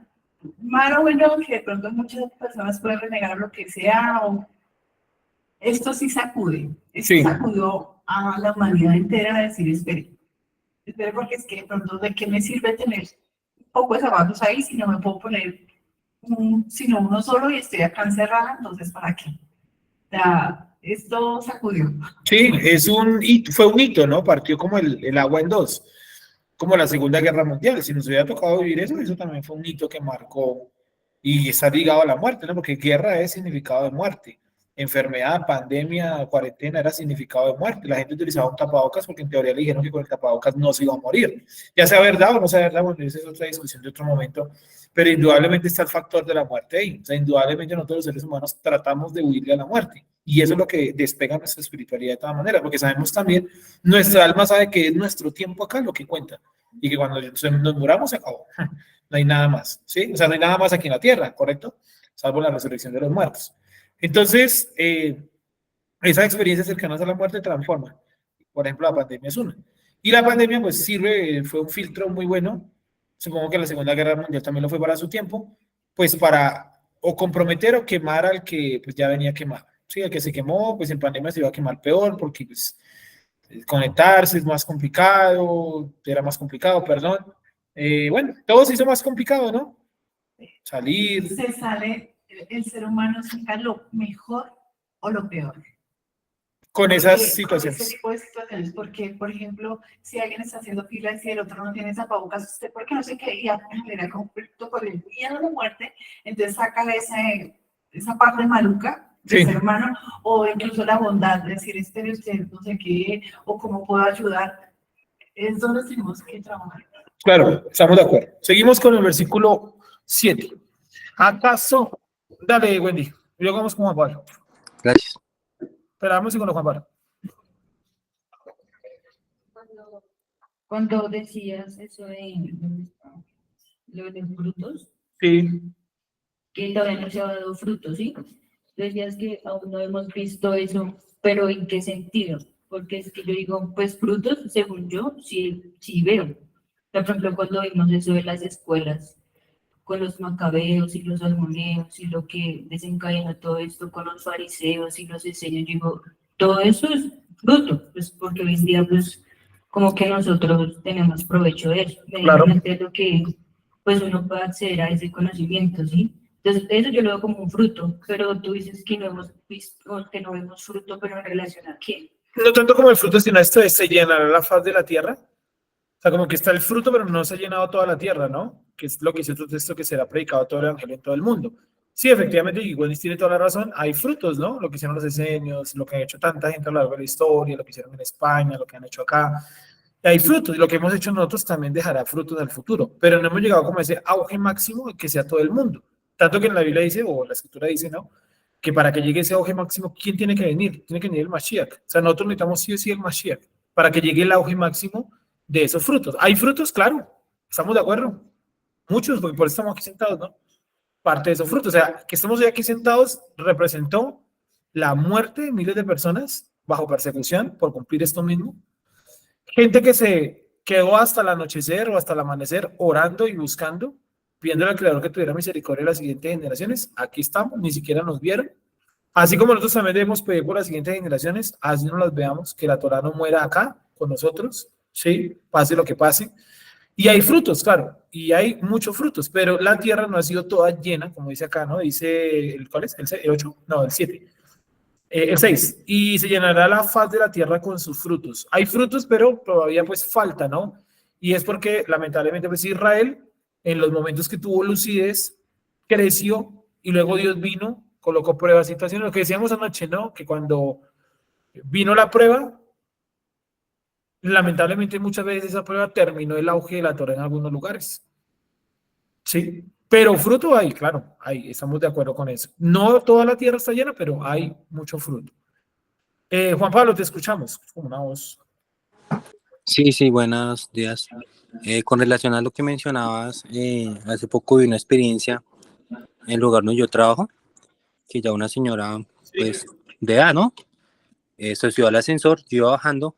malo o bueno, que de pronto muchas personas pueden renegar lo que sea, o esto sí sacude, esto Sí. sacudió a la humanidad entera a decir, espere, porque es que de pronto, ¿de qué me sirve tener un poco de zapatos ahí si no me puedo poner sino uno solo y estoy acá encerrada? Entonces, ¿para qué? O sea, esto sacudió. Sí, es un hito, fue un hito, ¿no? Partió como el agua en dos, como la Segunda Guerra Mundial. Si nos hubiera tocado vivir eso, eso también fue un hito que marcó y está ligado a la muerte, ¿no? Porque guerra es significado de muerte. Enfermedad, pandemia, cuarentena era significado de muerte. La gente utilizaba un tapabocas porque en teoría le dijeron que con el tapabocas no se iba a morir. Ya sea verdad o no sea verdad, bueno, esa es otra discusión de otro momento, pero indudablemente está el factor de la muerte ahí. O sea, indudablemente nosotros los seres humanos tratamos de huirle a la muerte. Y eso es lo que despega nuestra espiritualidad de todas maneras, porque sabemos también, nuestra alma sabe que es nuestro tiempo acá lo que cuenta. Y que cuando nos muramos se acabó. No hay nada más, ¿sí? O sea, no hay nada más aquí en la tierra, ¿correcto? Salvo la resurrección de los muertos. Entonces, esas experiencias cercanas a la muerte transforman. Por ejemplo, la pandemia es una. Y la pandemia, pues, fue un filtro muy bueno. Supongo que la Segunda Guerra Mundial también lo fue para su tiempo, pues para o comprometer o quemar al que pues ya venía quemado. Sí, el que se quemó, pues en pandemia se iba a quemar peor, porque pues conectarse es más complicado, era más complicado, perdón. Bueno, todo se hizo más complicado, ¿no? Salir. Se sale, el ser humano saca lo mejor o lo peor. Con esas Con ese situaciones. tipo de situaciones, porque, por ejemplo, si alguien está haciendo filas y el otro no tiene tapabocas, usted porque no se quería genera conflicto con el miedo a la muerte, entonces saca esa parte maluca del Sí. ser humano, o incluso la bondad, de decir, espere usted, no sé qué, o cómo puedo ayudar, es donde tenemos que trabajar. Claro, estamos de acuerdo. Seguimos con el versículo 7. ¿Acaso? Dale, Wendy. Luego vamos con Juan Pablo. Gracias. Esperamos y con Juan Pablo. Cuando decías eso de lo de los frutos, Sí. que todavía no se ha dado frutos, ¿sí? Decías que aún no hemos visto eso, pero ¿en qué sentido? Porque es que yo digo, pues frutos, según yo, sí veo, Por ejemplo, cuando vimos eso de las escuelas, con los macabeos y los salmoneos y lo que desencadena todo esto con los fariseos y los esenios, digo, todo eso es fruto, pues porque hoy en día, pues, como que nosotros tenemos provecho de eso, Claro. mediante lo que, pues, uno puede acceder a ese conocimiento, ¿sí? Entonces, eso yo lo veo como un fruto, pero tú dices que no hemos visto, que no vemos fruto, pero en relación a qué. No tanto como el fruto, sino esto de se llenará la faz de la tierra. O sea, como que está el fruto, pero no se ha llenado toda la tierra, ¿no? Que es lo que dice otro texto, que será predicado todo el evangelio en todo el mundo. Sí, efectivamente, y Wendy tiene toda la razón. Hay frutos, ¿no? Lo que hicieron los esenios, lo que han hecho tanta gente a lo largo de la historia, lo que hicieron en España, lo que han hecho acá. Y hay frutos, y lo que hemos hecho nosotros también dejará frutos en el futuro. Pero no hemos llegado como a ese auge máximo de que sea todo el mundo. Tanto que en la Biblia dice, o la Escritura dice, ¿no? Que para que llegue ese auge máximo, ¿quién tiene que venir? Tiene que venir el Mashiach. O sea, nosotros necesitamos sí o sí el Mashiach para que llegue el auge máximo de esos frutos. ¿Hay frutos? Claro, estamos de acuerdo. Muchos, porque por eso estamos aquí sentados, ¿no? Parte de esos frutos. O sea, que estemos hoy aquí sentados representó la muerte de miles de personas bajo persecución por cumplir esto mismo. Gente que se quedó hasta el anochecer o hasta el amanecer orando y buscando, pidiendo al Creador que tuviera misericordia de las siguientes generaciones. Aquí estamos, ni siquiera nos vieron. Así como nosotros también debemos pedir por las siguientes generaciones, así no las veamos, que la Torah no muera acá con nosotros, ¿sí? Pase lo que pase. Y hay frutos, claro, y hay muchos frutos, pero la tierra no ha sido toda llena, como dice acá, ¿no? Dice, ¿cuál es? ¿El 8? No, el 7. El 6. Y se llenará la faz de la tierra con sus frutos. Hay frutos, pero todavía pues falta, ¿no? Y es porque lamentablemente pues Israel, en los momentos que tuvo lucidez, creció y luego Dios vino, colocó pruebas, situaciones, lo que decíamos anoche, ¿no? Que cuando vino la prueba, lamentablemente muchas veces esa prueba terminó el auge de la Torah en algunos lugares. Sí, pero fruto hay, claro, hay, estamos de acuerdo con eso. No toda la tierra está llena, pero hay mucho fruto. Juan Pablo, te escuchamos, como una voz. Sí, sí, buenos días. Con relación a lo que mencionabas, hace poco vi una experiencia en el lugar donde yo trabajo, que ya una señora, pues, de edad, ¿no? Se subió al ascensor, yo iba bajando,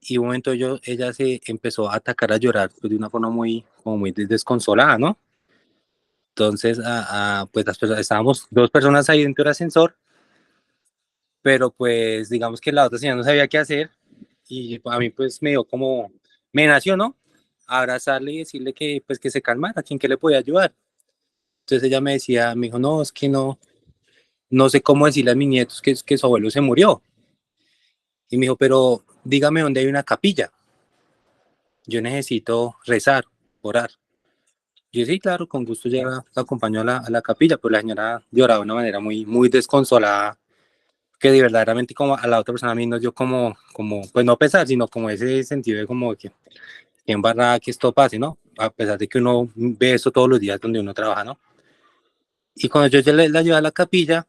y un momento ella se empezó a atacar a llorar, pues, de una forma como muy desconsolada, ¿no? Entonces, pues estábamos dos personas ahí dentro del ascensor, pero pues digamos que la otra señora no sabía qué hacer, y a mí pues me nació, ¿no? Abrazarle y decirle que pues que se calmara, ¿quién que le podía ayudar? Entonces ella me dijo, no, es que no sé cómo decirle a mis nietos que su abuelo se murió. Y me dijo, pero dígame dónde hay una capilla. Yo necesito rezar, orar. Yo sí, claro, con gusto ya la acompañó a la capilla, pues la señora lloraba de una manera muy desconsolada, que de verdaderamente como a la otra persona a mí nos dio como pues no pesar, sino como ese sentido de como que embarrada que esto pase, ¿no? A pesar de que uno ve eso todos los días donde uno trabaja, ¿no? Y cuando yo ya la llevé a la capilla,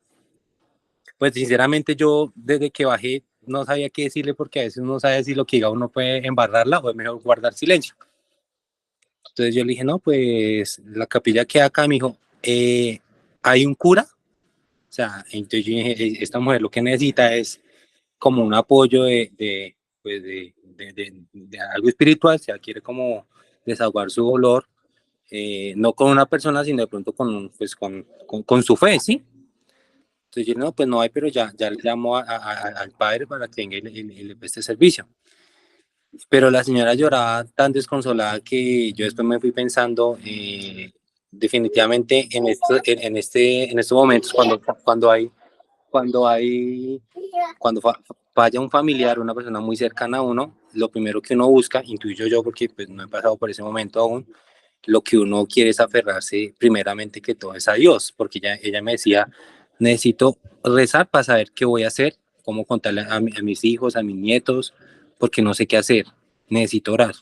pues sinceramente yo desde que bajé no sabía qué decirle, porque a veces uno sabe si lo que diga uno puede embarrarla o es mejor guardar silencio. Entonces yo le dije, no, pues la capilla queda acá. Me dijo, ¿hay un cura? O sea, entonces yo dije, esta mujer lo que necesita es como un apoyo pues de algo espiritual, o sea, quiere como desahogar su dolor, no con una persona, sino de pronto pues con su fe, ¿sí? Entonces yo no, pues no hay, pero ya le llamo al padre para que venga y le preste servicio. Pero la señora lloraba tan desconsolada que yo después me fui pensando, definitivamente en estos momentos cuando falla un familiar, una persona muy cercana a uno, lo primero que uno busca, intuyo yo porque pues no he pasado por ese momento aún, lo que uno quiere es aferrarse primeramente que todo es a Dios, porque ella me decía, necesito rezar para saber qué voy a hacer, cómo contarle a mis hijos, a mis nietos, porque no sé qué hacer, necesito orar.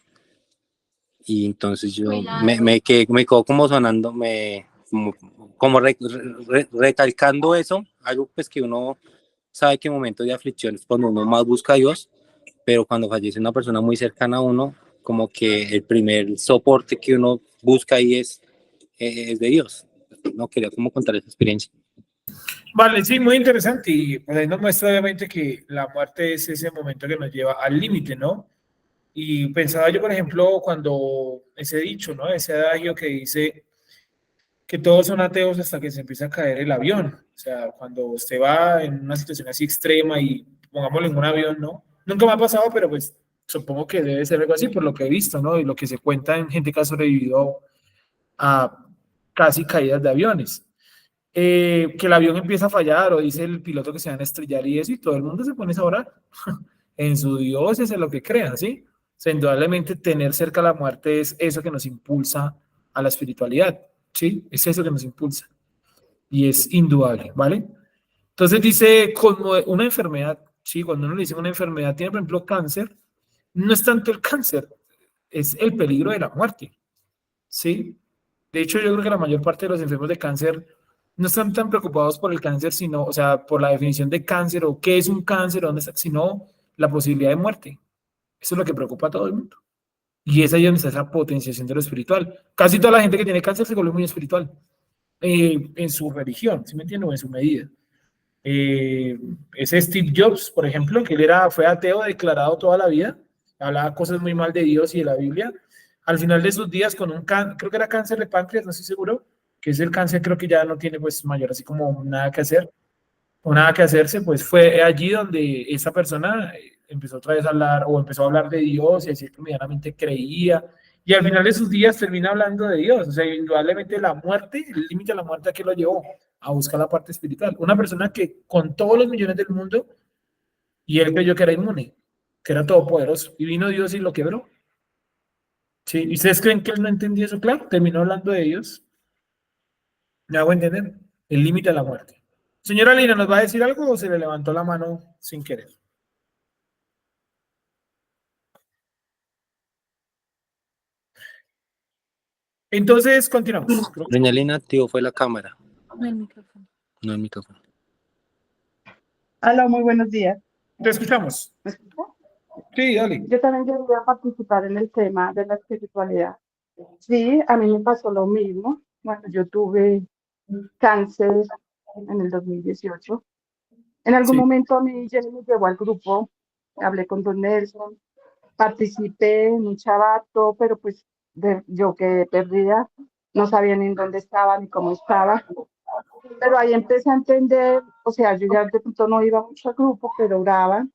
Y entonces yo me quedo como sonando, como recalcando eso, algo pues que uno sabe que en momentos de aflicción es cuando uno más busca a Dios, pero cuando fallece una persona muy cercana a uno, como que el primer soporte que uno busca ahí es de Dios. No quería como contar esa experiencia. Vale, sí, muy interesante. Y pues ahí nos muestra obviamente que la muerte es ese momento que nos lleva al límite, ¿no? Y pensaba yo, por ejemplo, cuando ese dicho, ¿no? Ese adagio que dice que todos son ateos hasta que se empieza a caer el avión. O sea, cuando usted va en una situación así extrema y pongámoslo en un avión, ¿no? Nunca me ha pasado, pero pues supongo que debe ser algo así por lo que he visto, ¿no? Y lo que se cuenta en gente que ha sobrevivido a casi caídas de aviones. Que el avión empieza a fallar o dice el piloto que se van a estrellar y eso, y todo el mundo se pone a orar en su Dios, es en lo que crean, ¿sí? O sea, indudablemente tener cerca la muerte es eso que nos impulsa a la espiritualidad, ¿sí? Es eso que nos impulsa y es indudable, ¿vale? Entonces dice, como una enfermedad, ¿sí? Cuando uno le dice una enfermedad, tiene por ejemplo cáncer, no es tanto el cáncer, es el peligro de la muerte, ¿sí? De hecho, yo creo que la mayor parte de los enfermos de cáncer no están tan preocupados por el cáncer, sino, o sea, por la definición de cáncer o qué es un cáncer, dónde está, sino la posibilidad de muerte. Eso es lo que preocupa a todo el mundo. Y es ahí donde está esa potenciación de lo espiritual. Casi toda la gente que tiene cáncer se vuelve muy espiritual en su religión, ¿sí me entienden? O en su medida. Ese Steve Jobs, por ejemplo, que fue ateo declarado toda la vida, hablaba cosas muy mal de Dios y de la Biblia. Al final de sus días, con creo que era cáncer de páncreas, no estoy seguro, que es el cáncer, creo que ya no tiene pues mayor, así como nada que hacer o nada que hacerse, pues fue allí donde esa persona empezó otra vez a hablar o empezó a hablar de Dios y a decir que medianamente creía. Y al final de sus días termina hablando de Dios. O sea, indudablemente la muerte, el límite de la muerte, ¿a qué lo llevó? A buscar la parte espiritual. Una persona que con todos los millones del mundo, y él creyó que era inmune, que era todopoderoso, y vino Dios y lo quebró. ¿Sí? ¿Y ustedes creen que él no entendía eso? Claro, terminó hablando de Dios. ¿Me hago entender? El límite de la muerte. Señora Lina, ¿nos va a decir algo o se le levantó la mano sin querer? Entonces, continuamos. Doña Lina activó fue la cámara, No el micrófono. no el micrófono. Aló, muy buenos días. Te escuchamos. ¿Me escucha? Sí, dale. Yo también quería participar en el tema de la espiritualidad. Sí, a mí me pasó lo mismo. Bueno, yo tuve cáncer en el 2018. En algún Sí. momento a mí Jenny me llevó al grupo, hablé con Don Nelson, participé en un chabato, pero pues yo quedé perdida, no sabía ni en dónde estaba ni cómo estaba. Pero ahí empecé a entender, o sea, yo ya de pronto no iba mucho al grupo, pero oraba,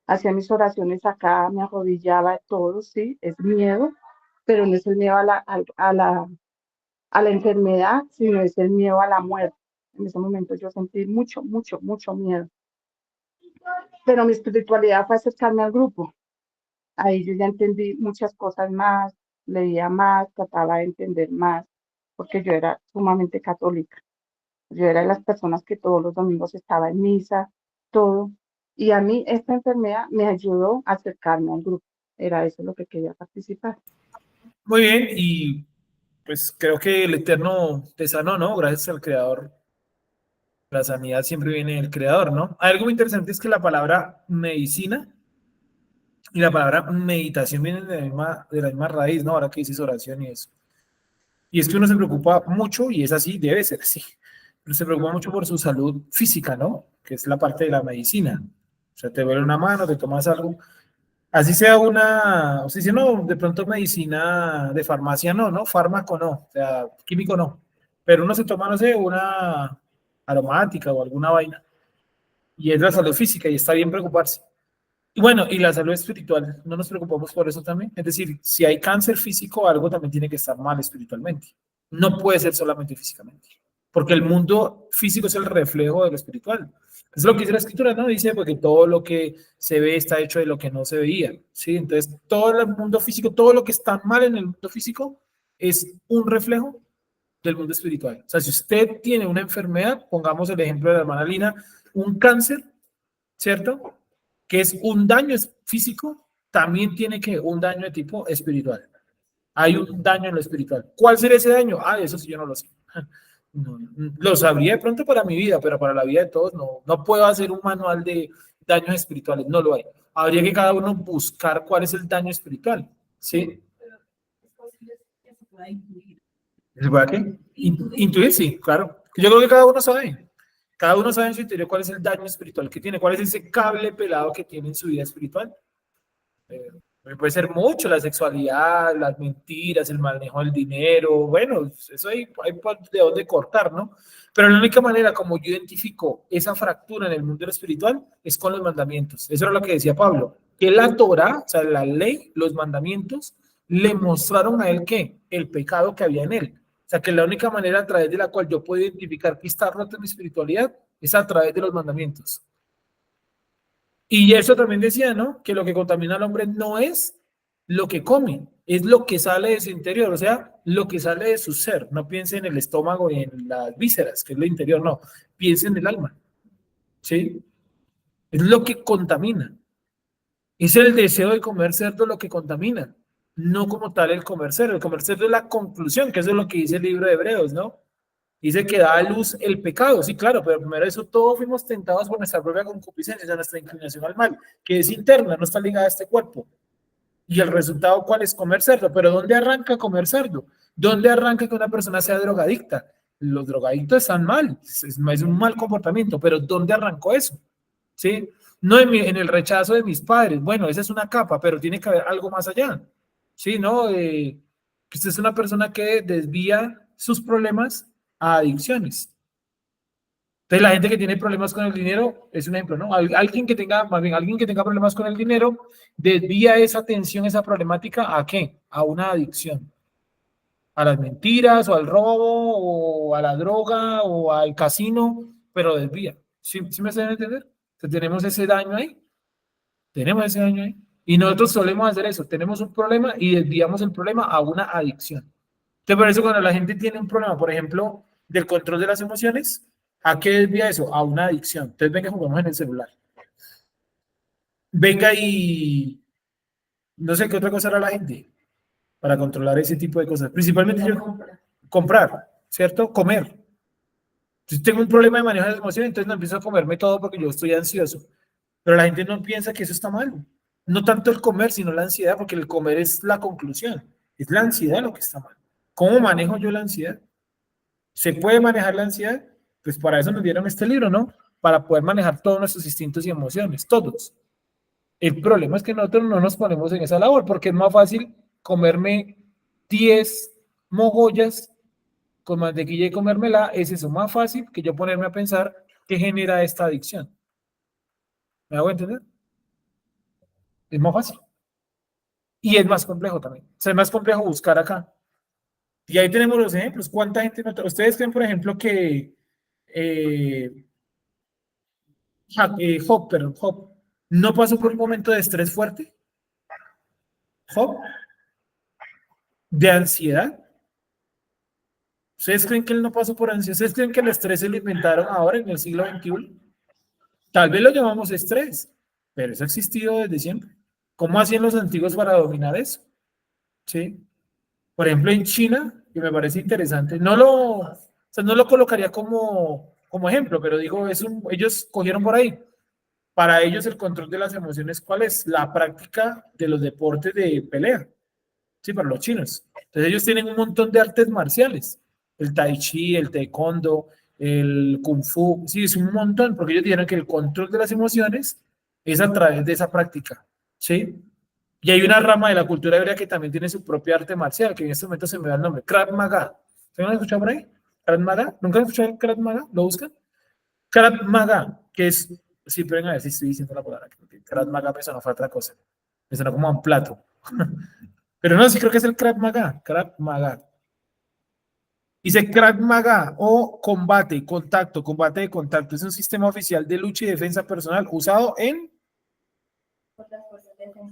hacía mis oraciones acá, me arrodillaba, todo, sí, es miedo, pero no es el miedo a la enfermedad, sino es el miedo a la muerte. En ese momento yo sentí mucho, mucho, mucho miedo. Pero mi espiritualidad fue acercarme al grupo. Ahí yo ya entendí muchas cosas más, leía más, trataba de entender más, porque yo era sumamente católica. Yo era de las personas que todos los domingos estaba en misa, todo. Y a mí esta enfermedad me ayudó a acercarme al grupo. Era eso lo que quería participar. Muy bien, y pues creo que el Eterno te sanó, ¿no? Gracias al Creador. La sanidad siempre viene del Creador, ¿no? Algo muy interesante es que la palabra medicina y la palabra meditación vienen de la misma raíz, ¿no? Ahora que dices oración y eso. Y es que uno se preocupa mucho, y es así, debe ser así. Uno se preocupa mucho por su salud física, ¿no? Que es la parte de la medicina. O sea, te duele una mano, te tomas algo. Así sea o sea, si no, de pronto medicina de farmacia no, ¿no? Fármaco no, o sea, químico no. Pero uno se toma, no sé, una aromática o alguna vaina. Y es la salud física y está bien preocuparse. Y bueno, y la salud espiritual, no nos preocupamos por eso también. Es decir, si hay cáncer físico, algo también tiene que estar mal espiritualmente. No puede ser solamente físicamente. Porque el mundo físico es el reflejo de lo espiritual. Es lo que dice la escritura, ¿no? Dice, porque todo lo que se ve está hecho de lo que no se veía, ¿sí? Entonces, todo el mundo físico, todo lo que está mal en el mundo físico es un reflejo del mundo espiritual. O sea, si usted tiene una enfermedad, pongamos el ejemplo de la hermana Lina, un cáncer, ¿cierto? Que es un daño físico, también tiene que un daño de tipo espiritual. Hay un daño en lo espiritual. ¿Cuál será ese daño? Eso sí yo no lo sé. No, lo sabría de pronto para mi vida, pero para la vida de todos no. No puedo hacer un manual de daños espirituales, no lo hay. Habría que cada uno buscar cuál es el daño espiritual, ¿sí? ¿Se puede qué? Intuir, sí, claro. Yo creo que cada uno sabe. Cada uno sabe en su interior cuál es el daño espiritual que tiene, cuál es ese cable pelado que tiene en su vida espiritual. Puede ser mucho, la sexualidad, las mentiras, el manejo del dinero, bueno, eso hay de dónde cortar, ¿no? Pero la única manera como yo identifico esa fractura en el mundo espiritual es con los mandamientos. Eso era lo que decía Pablo, que la Torá, o sea, la ley, los mandamientos, le mostraron a él ¿qué? El pecado que había en él. O sea, que la única manera a través de la cual yo puedo identificar que está rota mi espiritualidad es a través de los mandamientos. Y eso también decía, ¿no? Que lo que contamina al hombre no es lo que come, es lo que sale de su interior, o sea, lo que sale de su ser. No piense en el estómago y en las vísceras, que es lo interior, no. Piense en el alma, ¿sí? Es lo que contamina. Es el deseo de comer cerdo lo que contamina, no como tal el comer cerdo. El comer cerdo es la conclusión, que eso es lo que dice el libro de Hebreos, ¿no? Dice que da a luz el pecado, sí, claro, pero primero eso todos fuimos tentados por nuestra propia concupiscencia, nuestra inclinación al mal, que es interna, no está ligada a este cuerpo. Y el resultado, ¿cuál es? Comer cerdo. Pero ¿dónde arranca comer cerdo? ¿Dónde arranca que una persona sea drogadicta? Los drogadictos están mal, es un mal comportamiento, pero ¿dónde arrancó eso? ¿Sí? No en el rechazo de mis padres, bueno, esa es una capa, pero tiene que haber algo más allá. ¿Sí? ¿No? Que usted es una persona que desvía sus problemas a adicciones. Entonces, la gente que tiene problemas con el dinero es un ejemplo, ¿no? Alguien que tenga, más bien, alguien que tenga problemas con el dinero desvía esa tensión, esa problemática, ¿a qué? A una adicción. A las mentiras, o al robo, o a la droga, o al casino, pero desvía. ¿Sí me hacen entender? Entonces, tenemos ese daño ahí. Tenemos ese daño ahí. Y nosotros solemos hacer eso. Tenemos un problema y desviamos el problema a una adicción. Entonces, por eso cuando la gente tiene un problema, por ejemplo, del control de las emociones, ¿a qué desvía eso? A una adicción. Entonces, venga, jugamos en el celular. Venga y no sé qué otra cosa hará la gente para controlar ese tipo de cosas. Principalmente yo comprar, ¿cierto? Comer. Si tengo un problema de manejo de las emociones, entonces no empiezo a comerme todo porque yo estoy ansioso. Pero la gente no piensa que eso está mal. No tanto el comer, sino la ansiedad, porque el comer es la conclusión. Es la ansiedad lo que está mal. ¿Cómo manejo yo la ansiedad? ¿Se puede manejar la ansiedad? Pues para eso nos dieron este libro, ¿no? Para poder manejar todos nuestros instintos y emociones, todos. El problema es que nosotros no nos ponemos en esa labor, porque es más fácil comerme 10 mogollas con mantequilla y comérmela, es eso más fácil que yo ponerme a pensar qué genera esta adicción. ¿Me hago entender? Es más fácil. Y es más complejo también. O sea, es más complejo buscar acá. Y ahí tenemos los ejemplos. ¿Cuánta gente no? ¿Ustedes creen, por ejemplo, que Job no pasó por un momento de estrés fuerte? Job, de ansiedad. ¿Ustedes creen que él no pasó por ansiedad? ¿Ustedes creen que el estrés se lo inventaron ahora en el siglo XXI? Tal vez lo llamamos estrés, pero eso ha existido desde siempre. ¿Cómo hacían los antiguos para dominar eso? ¿Sí? Por ejemplo, en China, que me parece interesante, no lo colocaría como ejemplo, pero digo, ellos cogieron por ahí. Para ellos el control de las emociones, ¿cuál es? La práctica de los deportes de pelea. Sí, para los chinos. Entonces ellos tienen un montón de artes marciales. El tai chi, el taekwondo, el kung fu. Sí, es un montón, porque ellos dijeron que el control de las emociones es a través de esa práctica. ¿Sí? Y hay una rama de la cultura hebrea que también tiene su propia arte marcial, que en este momento se me da el nombre, Krav Maga. ¿Se han escuchado por ahí? Krav Maga. ¿Nunca han escuchado el Krav Maga? ¿Lo buscan? Krav Maga, que es, sí, pero venga a ver si estoy diciendo la palabra. Krav Maga me sonó fue otra cosa. Me sonó como a un plato. Pero no, sí creo que es el Krav Maga. Krav Maga. Dice Krav Maga o combate, contacto, combate de contacto. Es un sistema oficial de lucha y defensa personal usado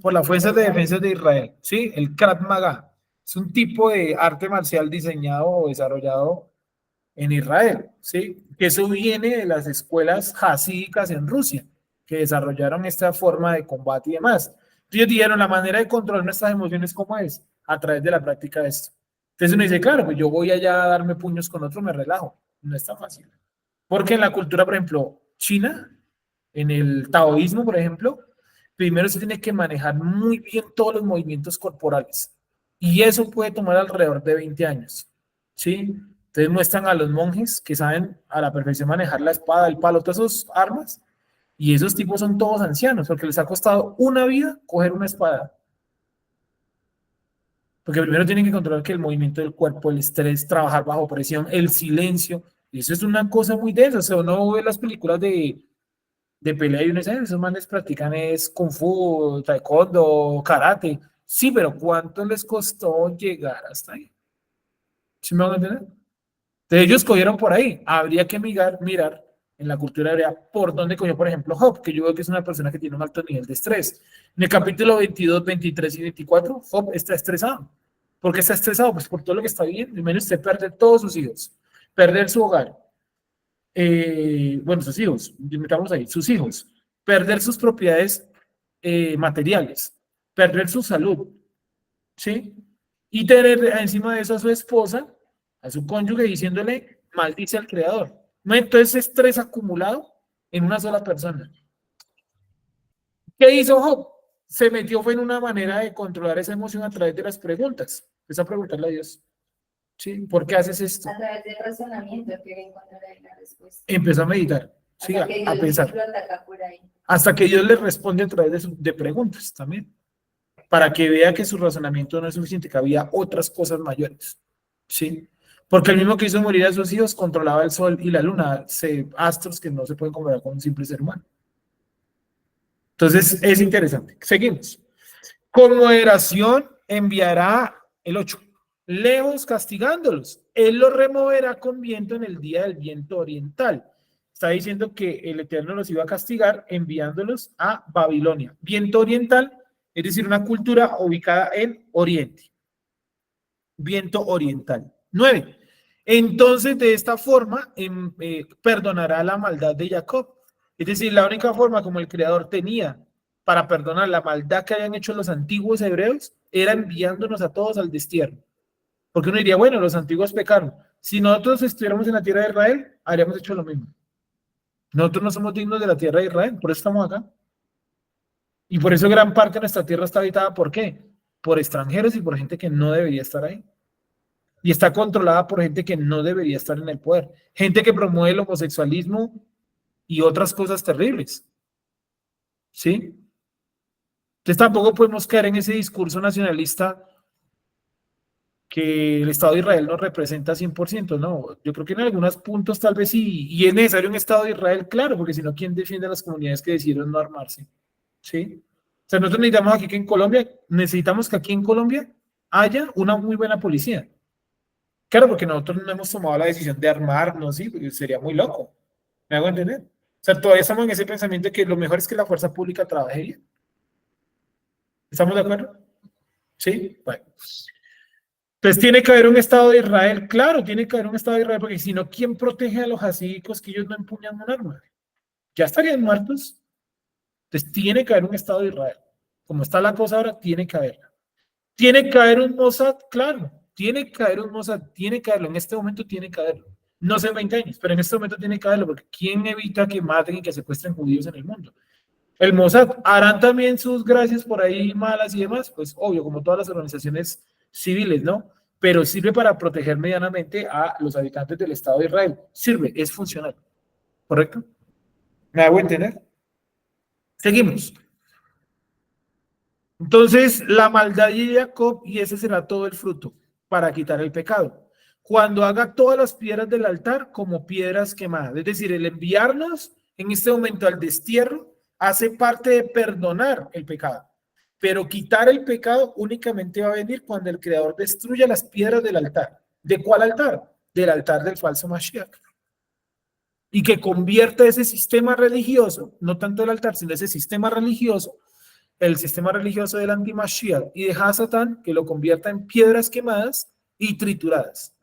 por las fuerzas de defensa de Israel. ¿Sí? El Krav Maga. Es un tipo de arte marcial diseñado o desarrollado en Israel. ¿Sí? Que eso viene de las escuelas hasídicas en Rusia, que desarrollaron esta forma de combate y demás. Ellos dijeron, la manera de controlar nuestras emociones, ¿cómo es? A través de la práctica de esto. Entonces uno dice, claro, pues yo voy allá a darme puños con otro, me relajo. No es tan fácil. Porque en la cultura, por ejemplo, china, en el taoísmo, por ejemplo, primero se tiene que manejar muy bien todos los movimientos corporales. Y eso puede tomar alrededor de 20 años. ¿Sí? Entonces muestran a los monjes que saben a la perfección manejar la espada, el palo, todas esas armas. Y esos tipos son todos ancianos, porque les ha costado una vida coger una espada. Porque primero tienen que controlar que el movimiento del cuerpo, el estrés, trabajar bajo presión, el silencio. Eso es una cosa muy densa. O sea, uno ve las películas de pelea y uno dice, esos manes practican es kung fu, taekwondo, karate. Sí, pero ¿cuánto les costó llegar hasta ahí? ¿Sí me van a entender? Entonces ellos cogieron por ahí. Habría que mirar en la cultura hebrea por dónde cogió, por ejemplo, Job, que yo veo que es una persona que tiene un alto nivel de estrés. En el capítulo 22, 23 y 24, Job está estresado. ¿Por qué está estresado? Pues por todo lo que está viviendo. Primero usted perder todos sus hijos, perder su hogar, bueno, sus hijos, metamos ahí, sus hijos, perder sus propiedades materiales, perder su salud, ¿sí? Y tener encima de eso a su esposa, a su cónyuge, diciéndole, maldice al creador. ¿No? Entonces, estrés acumulado en una sola persona. ¿Qué hizo Job? Se metió fue en una manera de controlar esa emoción a través de las preguntas. Empezó a preguntarle a Dios, ¿sí? ¿Por qué haces esto? A través del razonamiento que encontrar ahí la respuesta. Empezó a meditar, ¿sí? Hasta que A Dios pensar. lo ataca por ahí. Hasta que Dios le responde a través de preguntas también, para que vea que su razonamiento no es suficiente, que había otras cosas mayores, ¿sí? Porque el mismo que hizo morir a sus hijos controlaba el sol y la luna, astros que no se pueden comparar con un simple ser humano. Entonces, es interesante. Seguimos. Con moderación enviará el 8, lejos castigándolos. Él los removerá con viento en el día del viento oriental. Está diciendo que el Eterno los iba a castigar enviándolos a Babilonia. Viento oriental, es decir, una cultura ubicada en Oriente. Viento oriental. 9. Entonces, de esta forma, perdonará la maldad de Jacob. Es decir, la única forma como el Creador tenía para perdonar la maldad que habían hecho los antiguos hebreos era enviándonos a todos al destierro. Porque uno diría, bueno, los antiguos pecaron. Si nosotros estuviéramos en la tierra de Israel, habríamos hecho lo mismo. Nosotros no somos dignos de la tierra de Israel, por eso estamos acá. Y por eso gran parte de nuestra tierra está habitada, ¿por qué? Por extranjeros y por gente que no debería estar ahí. Y está controlada por gente que no debería estar en el poder. Gente que promueve el homosexualismo y otras cosas terribles. ¿Sí? Entonces tampoco podemos caer en ese discurso nacionalista que el Estado de Israel no representa 100%, no. Yo creo que en algunos puntos tal vez sí, y es necesario un Estado de Israel, claro, porque si no, ¿quién defiende a las comunidades que decidieron no armarse? ¿Sí? O sea, nosotros necesitamos aquí que en Colombia, necesitamos que aquí en Colombia haya una muy buena policía. Claro, porque nosotros no hemos tomado la decisión de armarnos, ¿sí? Porque sería muy loco. ¿Me hago entender? O sea, todavía estamos en ese pensamiento de que lo mejor es que la fuerza pública trabaje bien. ¿Estamos de acuerdo? ¿Sí? Bueno. Entonces tiene que haber un Estado de Israel, claro, tiene que haber un Estado de Israel, porque si no, ¿quién protege a los hasídicos que ellos no empuñan un arma? Ya estarían muertos. Entonces tiene que haber un Estado de Israel. Como está la cosa ahora, tiene que haberla. Tiene que haber un Mossad, claro, tiene que haber un Mossad, tiene que haberlo, en este momento tiene que haberlo. No sé en 20 años, pero en este momento tiene que haberlo, porque ¿quién evita que maten y que secuestren judíos en el mundo? El Mossad, ¿harán también sus gracias por ahí malas y demás? Pues obvio, como todas las organizaciones civiles, ¿no? Pero sirve para proteger medianamente a los habitantes del Estado de Israel. Sirve, es funcional. ¿Correcto? ¿Me hago entender? Seguimos. Entonces, la maldad de Jacob, y ese será todo el fruto para quitar el pecado. Cuando haga todas las piedras del altar como piedras quemadas. Es decir, el enviarnos en este momento al destierro hace parte de perdonar el pecado. Pero quitar el pecado únicamente va a venir cuando el Creador destruya las piedras del altar. ¿De cuál altar? Del altar del falso Mashiach. Y que convierta ese sistema religioso, no tanto el altar, sino ese sistema religioso, el sistema religioso del anti-Mashiach y de Hasatán, que lo convierta en piedras quemadas y trituradas.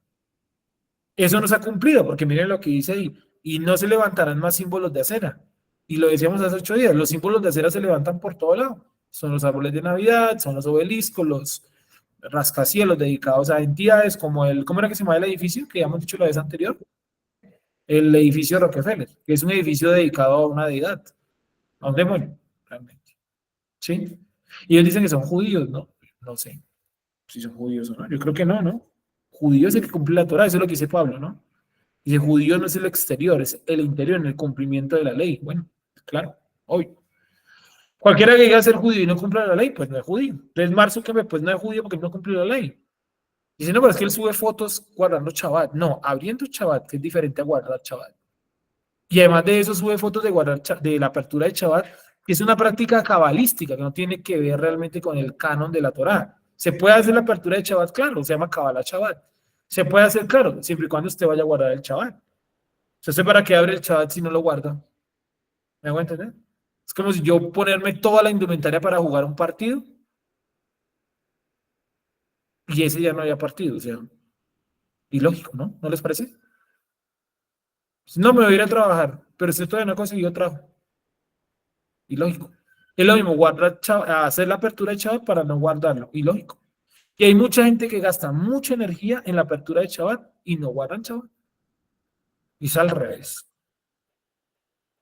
Eso no se ha cumplido, porque miren lo que dice ahí, y no se levantarán más símbolos de acera. Y lo decíamos hace 8 días, los símbolos de acera se levantan por todo lado. Son los árboles de Navidad, son los obeliscos, los rascacielos dedicados a entidades como ¿cómo era que se llama el edificio? Que ya hemos dicho la vez anterior. El edificio Rockefeller, que es un edificio dedicado a una deidad, a un demonio, realmente. ¿Sí? Y ellos dicen que son judíos, ¿no? No sé si son judíos o no. Yo creo que no, ¿no? Judío es el que cumple la Torah, eso es lo que dice Pablo, ¿no? Dice, judío no es el exterior, es el interior en el cumplimiento de la ley. Bueno, claro, obvio. Cualquiera que diga ser judío y no cumpla la ley, pues no es judío. Entonces, Mark Zuckerberg, pues no es judío porque no cumplió la ley. Dice, no, pero es que él sube fotos guardando Shabbat. No, abriendo Shabbat, que es diferente a guardar Shabbat. Y además de eso, sube fotos de guardar de la apertura de Shabbat, que es una práctica cabalística, que no tiene que ver realmente con el canon de la Torá. Se puede hacer la apertura de Shabbat, claro, se llama Kabbalah Shabbat. Se puede hacer, claro, siempre y cuando usted vaya a guardar el Shabbat. Entonces, ¿para qué abre el Shabbat si no lo guarda? ¿Me hago entender? Es como si yo ponerme toda la indumentaria para jugar un partido y ese ya no había partido, o sea, ilógico, ¿no? ¿No les parece? No, me voy a ir a trabajar, pero usted todavía no ha conseguido trabajo. Ilógico. Es lo mismo, hacer la apertura de Shabbat para no guardarlo. Ilógico. Y hay mucha gente que gasta mucha energía en la apertura de Shabbat y no guardan Shabbat. Y es al revés.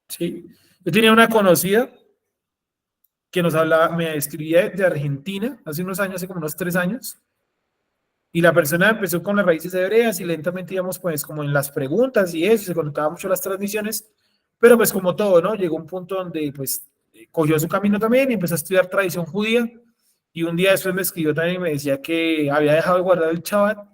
¿Sí? Yo tenía una conocida que nos hablaba, me escribía de Argentina hace unos años, hace como unos 3 años, y la persona empezó con las raíces hebreas y lentamente íbamos pues como en las preguntas y eso, se conectaba mucho a las transmisiones, pero pues como todo, ¿no? Llegó un punto donde pues cogió su camino también y empezó a estudiar tradición judía, y un día después me escribió también y me decía que había dejado de guardar el Shabbat,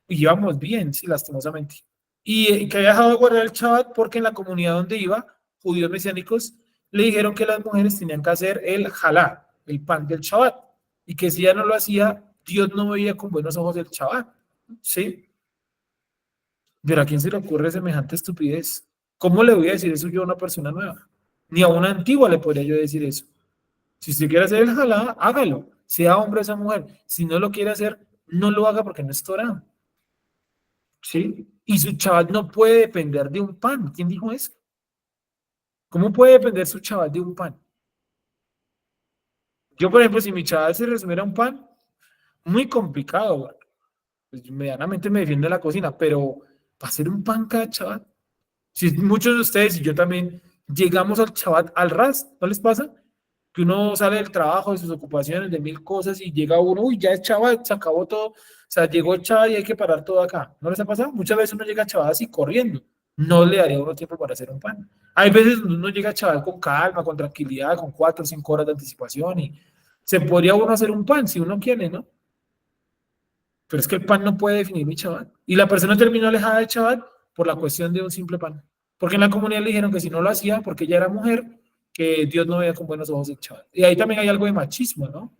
y íbamos bien, sí, lastimosamente, y que había dejado de guardar el Shabbat porque en la comunidad donde iba, judíos mesiánicos, le dijeron que las mujeres tenían que hacer el jalá, el pan del Shabbat, y que si ella no lo hacía, Dios no veía con buenos ojos el Shabbat, ¿sí? Pero ¿a quién se le ocurre semejante estupidez? ¿Cómo le voy a decir eso yo a una persona nueva? Ni a una antigua le podría yo decir eso. Si usted quiere hacer el jalá, hágalo, sea hombre o sea mujer. Si no lo quiere hacer, no lo haga porque no es Torah, ¿sí? Y su Shabbat no puede depender de un pan. ¿Quién dijo eso? ¿Cómo puede depender su Shabbat de un pan? Yo, por ejemplo, si mi Shabbat se resumiera a un pan, muy complicado, bueno, pues medianamente me defiendo en la cocina, pero para hacer un pan cada Shabbat, si muchos de ustedes y yo también llegamos al Shabbat al ras, ¿no les pasa? Que uno sale del trabajo, de sus ocupaciones, de 1000 cosas y llega uno, uy, ya es Shabbat, se acabó todo, o sea, llegó el Shabbat y hay que parar todo acá. ¿No les ha pasado? Muchas veces uno llega a Shabbat así corriendo, no le daría uno tiempo para hacer un pan. Hay veces uno llega a Shabbat con calma, con tranquilidad, con 4 o 5 horas de anticipación y se podría uno hacer un pan si uno quiere, ¿no? Pero es que el pan no puede definir mi Shabbat. Y la persona terminó alejada de Shabbat por la cuestión de un simple pan. Porque en la comunidad le dijeron que si no lo hacía, porque ella era mujer, que Dios no veía con buenos ojos el Shabbat. Y ahí también hay algo de machismo, ¿no?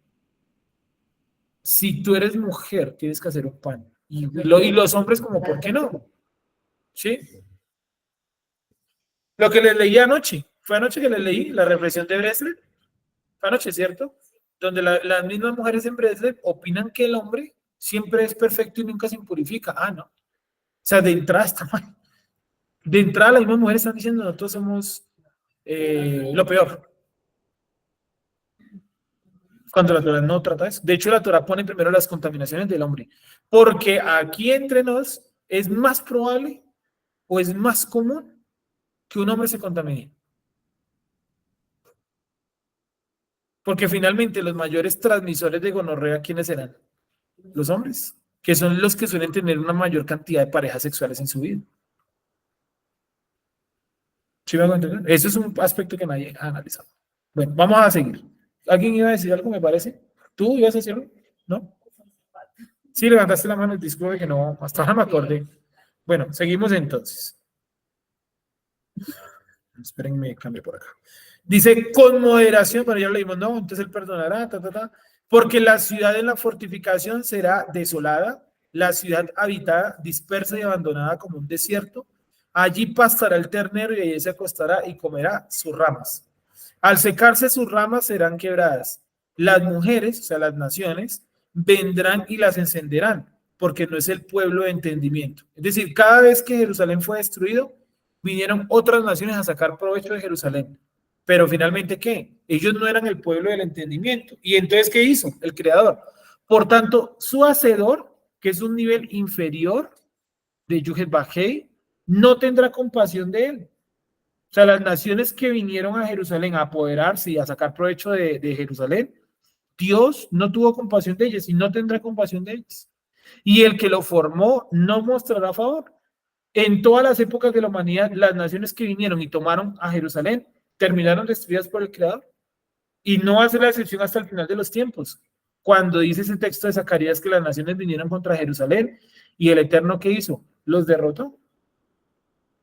Si tú eres mujer, tienes que hacer un pan. Y los hombres como, ¿por qué no? ¿Sí? Lo que les leí anoche, fue anoche que les leí la reflexión de Breslev. Fue anoche, ¿cierto? Donde las mismas mujeres en Breslev opinan que el hombre siempre es perfecto y nunca se impurifica. Ah, no. O sea, de entrada está mal. De entrada las mismas mujeres están diciendo nosotros somos lo peor. Cuando la Torah no trata eso. De hecho, la Torah pone primero las contaminaciones del hombre. Porque aquí entre nos es más probable o es más común que un hombre se contamine. Porque finalmente los mayores transmisores de gonorrea, ¿quiénes serán? Los hombres, que son los que suelen tener una mayor cantidad de parejas sexuales en su vida. ¿Sí me hago entender? Eso es un aspecto que nadie ha analizado. Bueno, vamos a seguir. ¿Alguien iba a decir algo, me parece? ¿Tú ibas a decirlo? ¿No? Sí, levantaste la mano, disculpe que no, hasta ahora me acordé. Bueno, seguimos entonces. Espérenme, cambio por acá. Dice, con moderación, pero ya lo leímos, no, entonces él perdonará, porque la ciudad en la fortificación será desolada, la ciudad habitada, dispersa y abandonada como un desierto. Allí pastará el ternero y allí se acostará y comerá sus ramas. Al secarse sus ramas serán quebradas. Las mujeres, o sea, las naciones, vendrán y las encenderán, porque no es el pueblo de entendimiento. Es decir, cada vez que Jerusalén fue destruido, vinieron otras naciones a sacar provecho de Jerusalén. Pero finalmente, ¿qué? Ellos no eran el pueblo del entendimiento. ¿Y entonces qué hizo el Creador? Por tanto, su hacedor, que es un nivel inferior de Yuhet Bajei, no tendrá compasión de él. O sea, las naciones que vinieron a Jerusalén a apoderarse y a sacar provecho de Jerusalén, Dios no tuvo compasión de ellos y no tendrá compasión de ellos. Y el que lo formó no mostrará favor. En todas las épocas de la humanidad, las naciones que vinieron y tomaron a Jerusalén terminaron destruidas por el Creador. Y no va a ser la excepción hasta el final de los tiempos. Cuando dice ese texto de Zacarías que las naciones vinieron contra Jerusalén y el Eterno, ¿qué hizo? Los derrotó.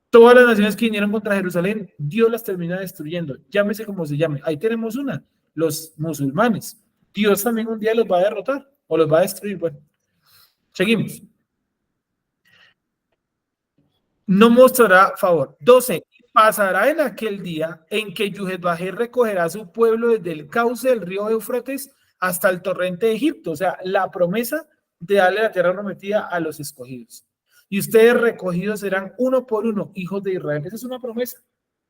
Todas las naciones que vinieron contra Jerusalén, Dios las termina destruyendo. Llámese como se llame. Ahí tenemos una, los musulmanes. Dios también un día los va a derrotar o los va a destruir. Bueno, seguimos. No mostrará favor. 12. Pasará en aquel día en que Yuhet-Bajé recogerá a su pueblo desde el cauce del río Éufrates hasta el torrente de Egipto. O sea, la promesa de darle la tierra prometida a los escogidos. Y ustedes recogidos serán uno por uno, hijos de Israel. Esa es una promesa.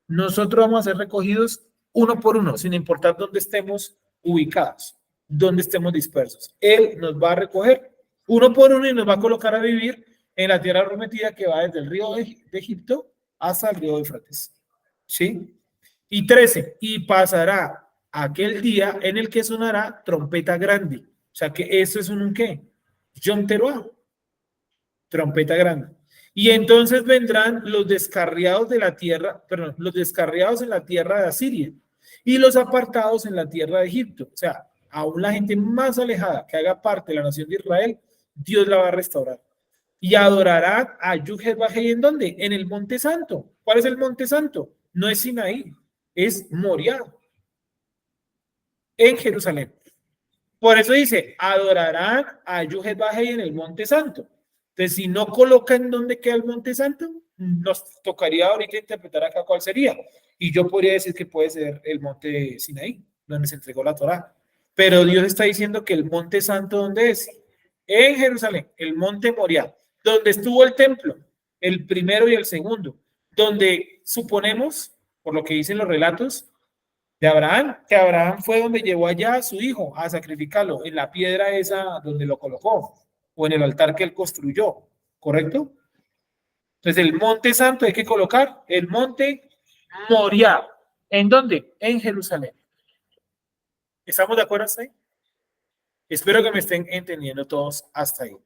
Nosotros vamos a ser recogidos uno por uno, sin importar dónde estemos ubicados, dónde estemos dispersos. Él nos va a recoger uno por uno y nos va a colocar a vivir en la tierra prometida que va desde el río de Egipto hasta el río Éufrates. ¿Sí? Y 13. Y pasará aquel día en el que sonará trompeta grande. O sea que eso es un ¿qué? Yom Teruah. Trompeta grande. Y entonces vendrán los descarriados de la tierra, perdón, los descarriados en la tierra de Asiria y los apartados en la tierra de Egipto. O sea, aún la gente más alejada que haga parte de la nación de Israel, Dios la va a restaurar. Y adorarán a Yuhet-Bajé, ¿en dónde? En el Monte Santo. ¿Cuál es el Monte Santo? No es Sinaí, es Moriah, en Jerusalén. Por eso dice, adorarán a Yuhet-Bajé en el Monte Santo. Entonces, si no colocan dónde queda el Monte Santo, nos tocaría ahorita interpretar acá cuál sería. Y yo podría decir que puede ser el Monte Sinaí, donde se entregó la Torá. Pero Dios está diciendo que el Monte Santo, ¿dónde es? En Jerusalén, el Monte Moriah, donde estuvo el templo, el primero y el segundo, donde suponemos, por lo que dicen los relatos de Abraham, que Abraham fue donde llevó allá a su hijo a sacrificarlo, en la piedra esa donde lo colocó, o en el altar que él construyó, ¿correcto? Entonces el Monte Santo hay que colocar el Monte Moriah. ¿En dónde? En Jerusalén. ¿Estamos de acuerdo hasta ahí? Espero que me estén entendiendo todos hasta ahí.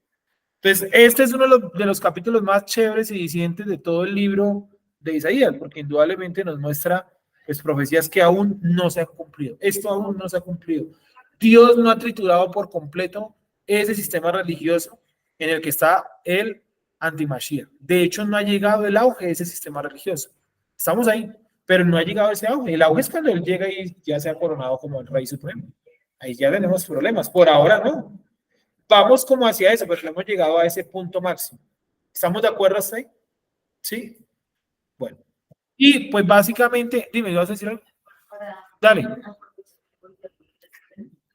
Entonces, este es uno de los capítulos más chéveres y disidentes de todo el libro de Isaías, porque indudablemente nos muestra pues, profecías que aún no se han cumplido. Esto aún no se ha cumplido. Dios no ha triturado por completo ese sistema religioso en el que está el anti-Mashiach. De hecho, no ha llegado el auge de ese sistema religioso. Estamos ahí, pero no ha llegado ese auge. El auge es cuando él llega y ya se ha coronado como el Rey Supremo. Ahí ya tenemos problemas. Por ahora no. Vamos como hacia eso, pero no hemos llegado a ese punto máximo. ¿Estamos de acuerdo hasta ahí? ¿Sí? Bueno. Y pues básicamente, dime, ¿vas a decir algo? Dale.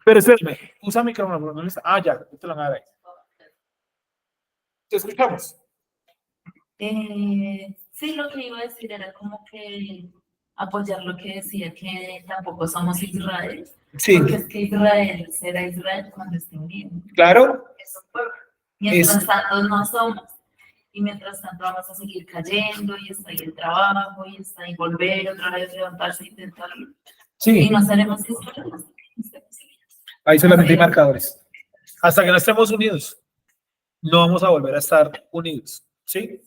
Pero espérame, usa micrófono. ¿Dónde está? Ah, ya, te lo van a dar ahí. Te escuchamos. Sí, lo que iba a decir era como que apoyar lo que decía, que tampoco somos Israel. Sí. Porque es que Israel será Israel cuando esté unido. Claro. Es un pueblo. Mientras tanto no somos. Y mientras tanto vamos a seguir cayendo, y está ahí el trabajo, y está ahí volver otra vez, levantarse e intentarlo. Sí. Y no seremos Israel. Ahí solamente hay marcadores. Hasta que no estemos unidos, no vamos a volver a estar unidos. ¿Sí?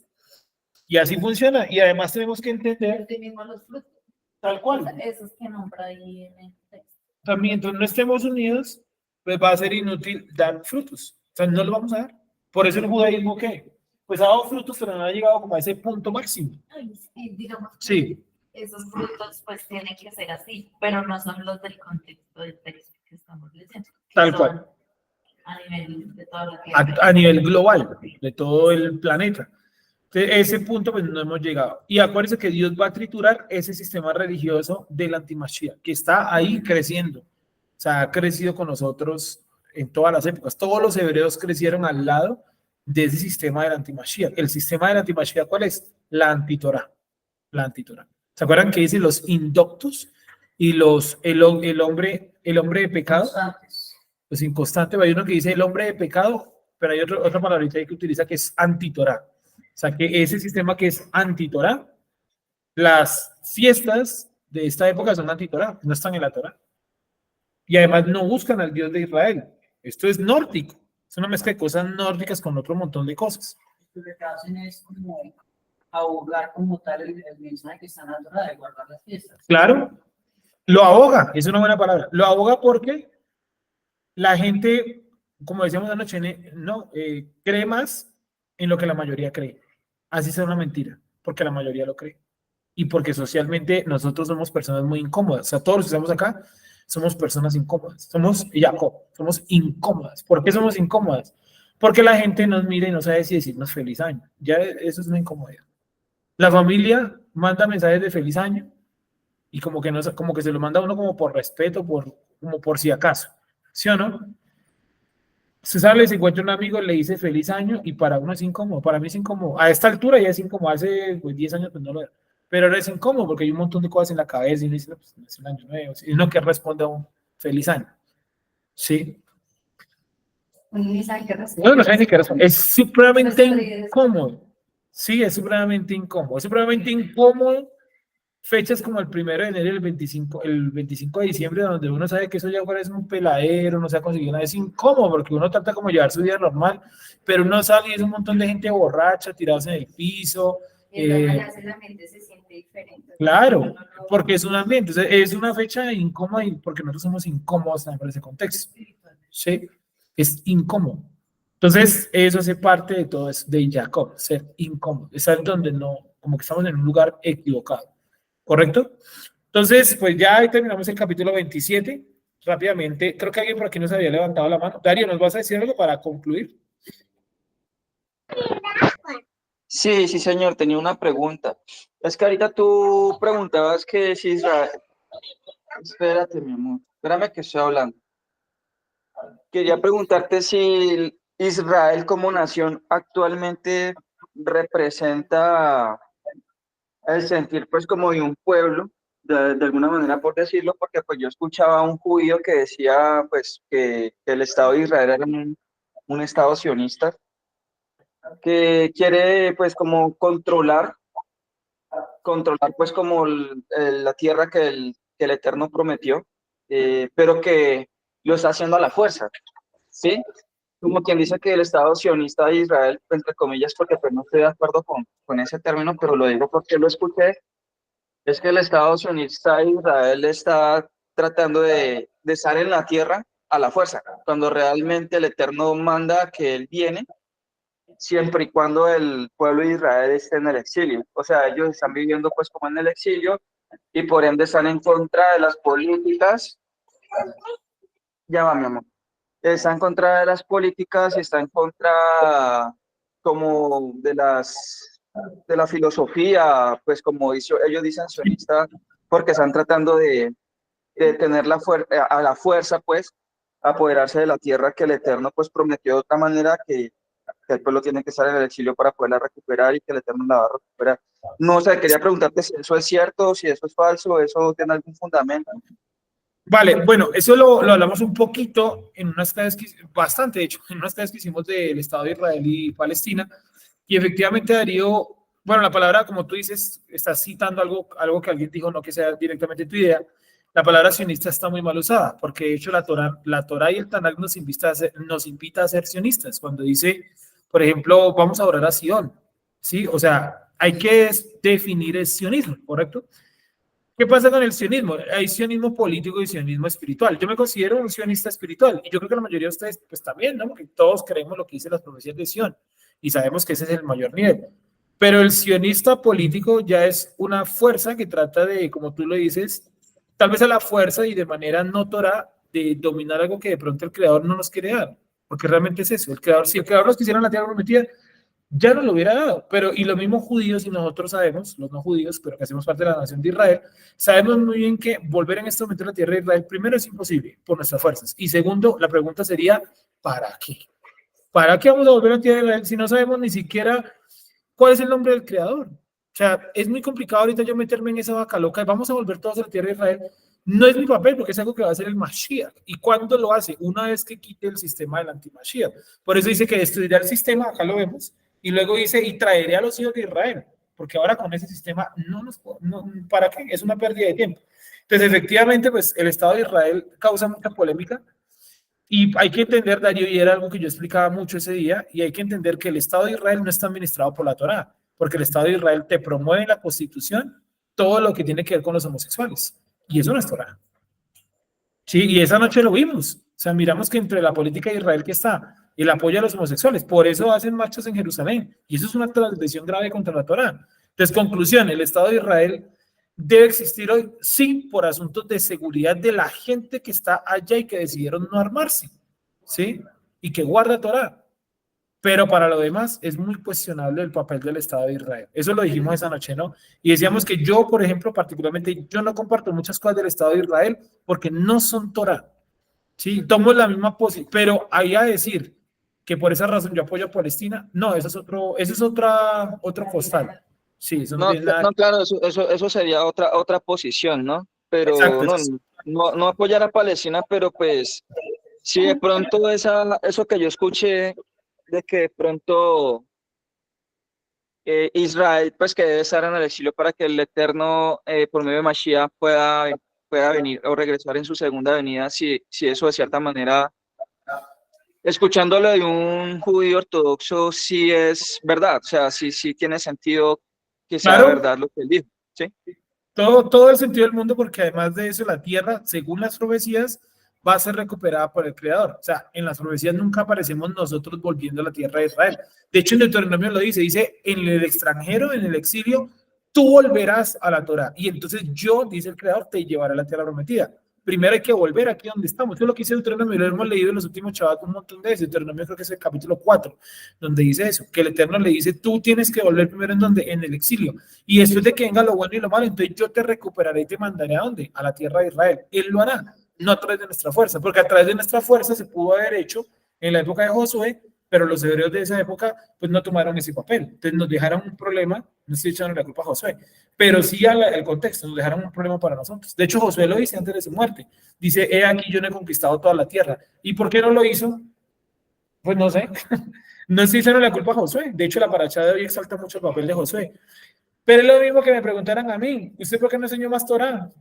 Y así funciona. Y además tenemos que entender Los frutos. tal cual. Esos que nombra ahí en el texto. También, mientras no estemos unidos, pues va a ser inútil dar frutos. O sea, no lo vamos a dar. Por eso el judaísmo, ¿qué? Pues ha dado frutos, pero no ha llegado como a ese punto máximo. Y digamos que Sí. esos frutos pues tienen que ser así, pero no son los del contexto del texto que estamos leyendo. Tal Son cual. A nivel de toda la tierra. A nivel global, de todo el planeta. Entonces, ese punto pues no hemos llegado. Y acuérdense que Dios va a triturar ese sistema religioso del anti-Mashiach, que está ahí creciendo. O sea, ha crecido con nosotros en todas las épocas. Todos los hebreos crecieron al lado de ese sistema del anti-Mashiach. El sistema del anti-Mashiach, ¿cuál es? La antitorá. La antitorá. ¿Se acuerdan que dice los indoctos y el hombre de pecado? Los inconstantes. Hay uno que dice el hombre de pecado, pero hay otra palabrita ahí que utiliza que es antitorá. O sea, que ese sistema que es antitorá, las fiestas de esta época son antitorá, no están en la Torá. Y además no buscan al Dios de Israel. Esto es nórdico. Es una mezcla de cosas nórdicas con otro montón de cosas. Lo que hacen es como ahogar como tal el mensaje que está en la Torá de guardar las fiestas. Claro. Lo ahoga, es una buena palabra. Lo ahoga porque la gente, como decíamos anoche, no, cree más en lo que la mayoría cree. Así sea una mentira, porque la mayoría lo cree. Y porque socialmente nosotros somos personas muy incómodas. O sea, todos los que estamos acá somos personas incómodas. Somos, Jacob, somos incómodas. ¿Por qué somos incómodas? Porque la gente nos mira y no sabe si decirnos feliz año. Ya eso es una incomodidad. La familia manda mensajes de feliz año y como que, no, como que se lo manda a uno como por respeto, como por si acaso. ¿Sí o no? Usted sale, se encuentra un amigo, le dice feliz año y para uno es incómodo. Para mí es incómodo. A esta altura ya es incómodo. Hace pues, 10 años pues no lo era. Pero ahora es incómodo porque hay un montón de cosas en la cabeza y uno dice, no, pues es el año nuevo. Y uno que responde a un feliz año. ¿Sí? Uno ni sabe qué responder. No, no sabe ni qué responder. Es supremamente incómodo. Sí, es supremamente incómodo. Es supremamente incómodo. Fechas como el 1 de enero y el 25 de diciembre, donde uno sabe que eso ya fuera es un peladero, no se ha conseguido nada, es incómodo porque uno trata como llevar su vida normal, pero uno sale y es un montón de gente borracha, tirados en el piso. Y en realidad la mente se siente diferente. Claro, porque es un ambiente, es una fecha incómoda y porque nosotros somos incómodos también por ese contexto. ¿Sí? Es incómodo. Entonces, eso hace parte de todo eso, de Jacob, ser incómodo, estar donde no, como que estamos en un lugar equivocado. ¿Correcto? Entonces, pues ya ahí terminamos el capítulo 27. Rápidamente, creo que alguien por aquí nos había levantado la mano. Darío, ¿nos vas a decir algo para concluir? Sí, sí, señor, tenía una pregunta. Es que ahorita tú preguntabas que si Israel... Espérate, mi amor, espérame que estoy hablando. Quería preguntarte si Israel como nación actualmente representa el sentir pues como de un pueblo, de alguna manera por decirlo, porque pues yo escuchaba a un judío que decía pues que el Estado de Israel era un Estado sionista que quiere pues como controlar pues como la tierra que el Eterno prometió, pero que lo está haciendo a la fuerza, ¿sí? Como quien dice que el Estado sionista de Israel, entre comillas, porque pues no estoy de acuerdo con ese término, pero lo digo porque lo escuché, es que el Estado sionista de Israel está tratando de estar en la tierra a la fuerza, cuando realmente el Eterno manda que Él viene, siempre y cuando el pueblo de Israel esté en el exilio. O sea, ellos están viviendo pues como en el exilio y por ende están en contra de las políticas. Ya va, mi amor. Está en contra de las políticas y está en contra como de la filosofía, pues como ellos dicen sionista, porque están tratando de tener a la fuerza, pues, apoderarse de la tierra que el Eterno, pues, prometió de otra manera que el pueblo tiene que estar en el exilio para poderla recuperar y que el Eterno la va a recuperar. No sé, quería preguntarte si eso es cierto, si eso es falso, eso tiene algún fundamento. Vale, bueno, eso lo hablamos un poquito en unas clases, bastante de hecho, en unas clases que hicimos del Estado de Israel y Palestina, y efectivamente Darío, bueno, la palabra, como tú dices, estás citando algo que alguien dijo, no que sea directamente tu idea, la palabra sionista está muy mal usada, porque de hecho la Torá y el Tanakh nos invita a ser sionistas, cuando dice, por ejemplo, vamos a orar a Sion, ¿sí? O sea, hay que definir el sionismo, ¿correcto? ¿Qué pasa con el sionismo? Hay sionismo político y sionismo espiritual. Yo me considero un sionista espiritual y yo creo que la mayoría de ustedes pues también, ¿no? Porque todos creemos lo que dicen las profecías de Sion y sabemos que ese es el mayor nivel. Pero el sionista político ya es una fuerza que trata de, como tú lo dices, tal vez a la fuerza y de manera no torá de dominar algo que de pronto el creador no nos quiere dar. Porque realmente es eso. El creador, si el creador nos quisiera en la tierra prometida, ya no lo hubiera dado. Pero, y los mismos judíos, y nosotros sabemos, los no judíos, pero que hacemos parte de la nación de Israel, sabemos muy bien que volver en este momento a la tierra de Israel, primero es imposible por nuestras fuerzas. Y segundo, la pregunta sería, ¿para qué? ¿Para qué vamos a volver a la tierra de Israel si no sabemos ni siquiera cuál es el nombre del creador? O sea, es muy complicado ahorita yo meterme en esa vaca loca y vamos a volver todos a la tierra de Israel. No es mi papel porque es algo que va a hacer el Mashiach. ¿Y cuándo lo hace? Una vez que quite el sistema del anti-Mashiach. Por eso dice que destruirá el sistema, acá lo vemos, y luego dice, y traeré a los hijos de Israel, porque ahora con ese sistema ¿para qué? Es una pérdida de tiempo. Entonces, efectivamente, pues el Estado de Israel causa mucha polémica y hay que entender, Darío, y era algo que yo explicaba mucho ese día, y hay que entender que el Estado de Israel no está administrado por la Torá, porque el Estado de Israel te promueve en la Constitución todo lo que tiene que ver con los homosexuales. Y eso no es Torah. Sí, y esa noche lo vimos. O sea, miramos que entre la política de Israel que está el apoyo a los homosexuales, por eso hacen marchas en Jerusalén. Y eso es una transgresión grave contra la Torah. Entonces, conclusión, el Estado de Israel debe existir hoy, sí, por asuntos de seguridad de la gente que está allá y que decidieron no armarse, ¿sí? Y que guarda Torah. Pero para lo demás es muy cuestionable el papel del Estado de Israel. Eso lo dijimos esa noche, ¿no? Y decíamos que yo, por ejemplo, particularmente, yo no comparto muchas cosas del Estado de Israel porque no son Torah. Sí, tomo la misma posición, pero ahí a decir que por esa razón yo apoyo a Palestina, no, eso es otro costal. Sí, eso no No, tiene nada. no, claro, eso sería otra posición, ¿no? Pero Exacto. no apoyar a Palestina, pero pues si de pronto eso que yo escuché de que de pronto Israel, pues que debe estar en el exilio para que el Eterno, por medio de Mashiach, pueda venir o regresar en su segunda venida, si eso de cierta manera, escuchándolo de un judío ortodoxo, sí es verdad, o sea, sí tiene sentido que sea Claro. verdad lo que él dijo, ¿sí? Todo el sentido del mundo, porque además de eso, la tierra, según las profecías, va a ser recuperada por el Creador. O sea, en las profecías nunca aparecemos nosotros volviendo a la tierra de Israel. De hecho, en Deuteronomio lo dice, en el extranjero, en el exilio, tú volverás a la Torah. Y entonces yo, dice el Creador, te llevaré a la tierra prometida. Primero hay que volver aquí donde estamos. Eso es lo que dice Deuteronomio, lo hemos leído en los últimos Shabbat un montón de veces. Deuteronomio creo que es el capítulo 4, donde dice eso, que el Eterno le dice, tú tienes que volver primero en el exilio. Y después de que venga lo bueno y lo malo, entonces yo te recuperaré y te mandaré ¿a dónde? A la tierra de Israel. Él lo hará, no a través de nuestra fuerza, porque a través de nuestra fuerza se pudo haber hecho en la época de Josué, pero los hebreos de esa época pues no tomaron ese papel. Entonces nos dejaron un problema, no estoy echando la culpa a Josué, pero sí al contexto, nos dejaron un problema para nosotros. De hecho, Josué lo dice antes de su muerte. Dice, he aquí yo no he conquistado toda la tierra. ¿Y por qué no lo hizo? Pues no sé. No estoy echando la culpa a Josué. De hecho, la paracha de hoy exalta mucho el papel de Josué. Pero es lo mismo que me preguntaran a mí, ¿usted por qué no enseñó más Torah?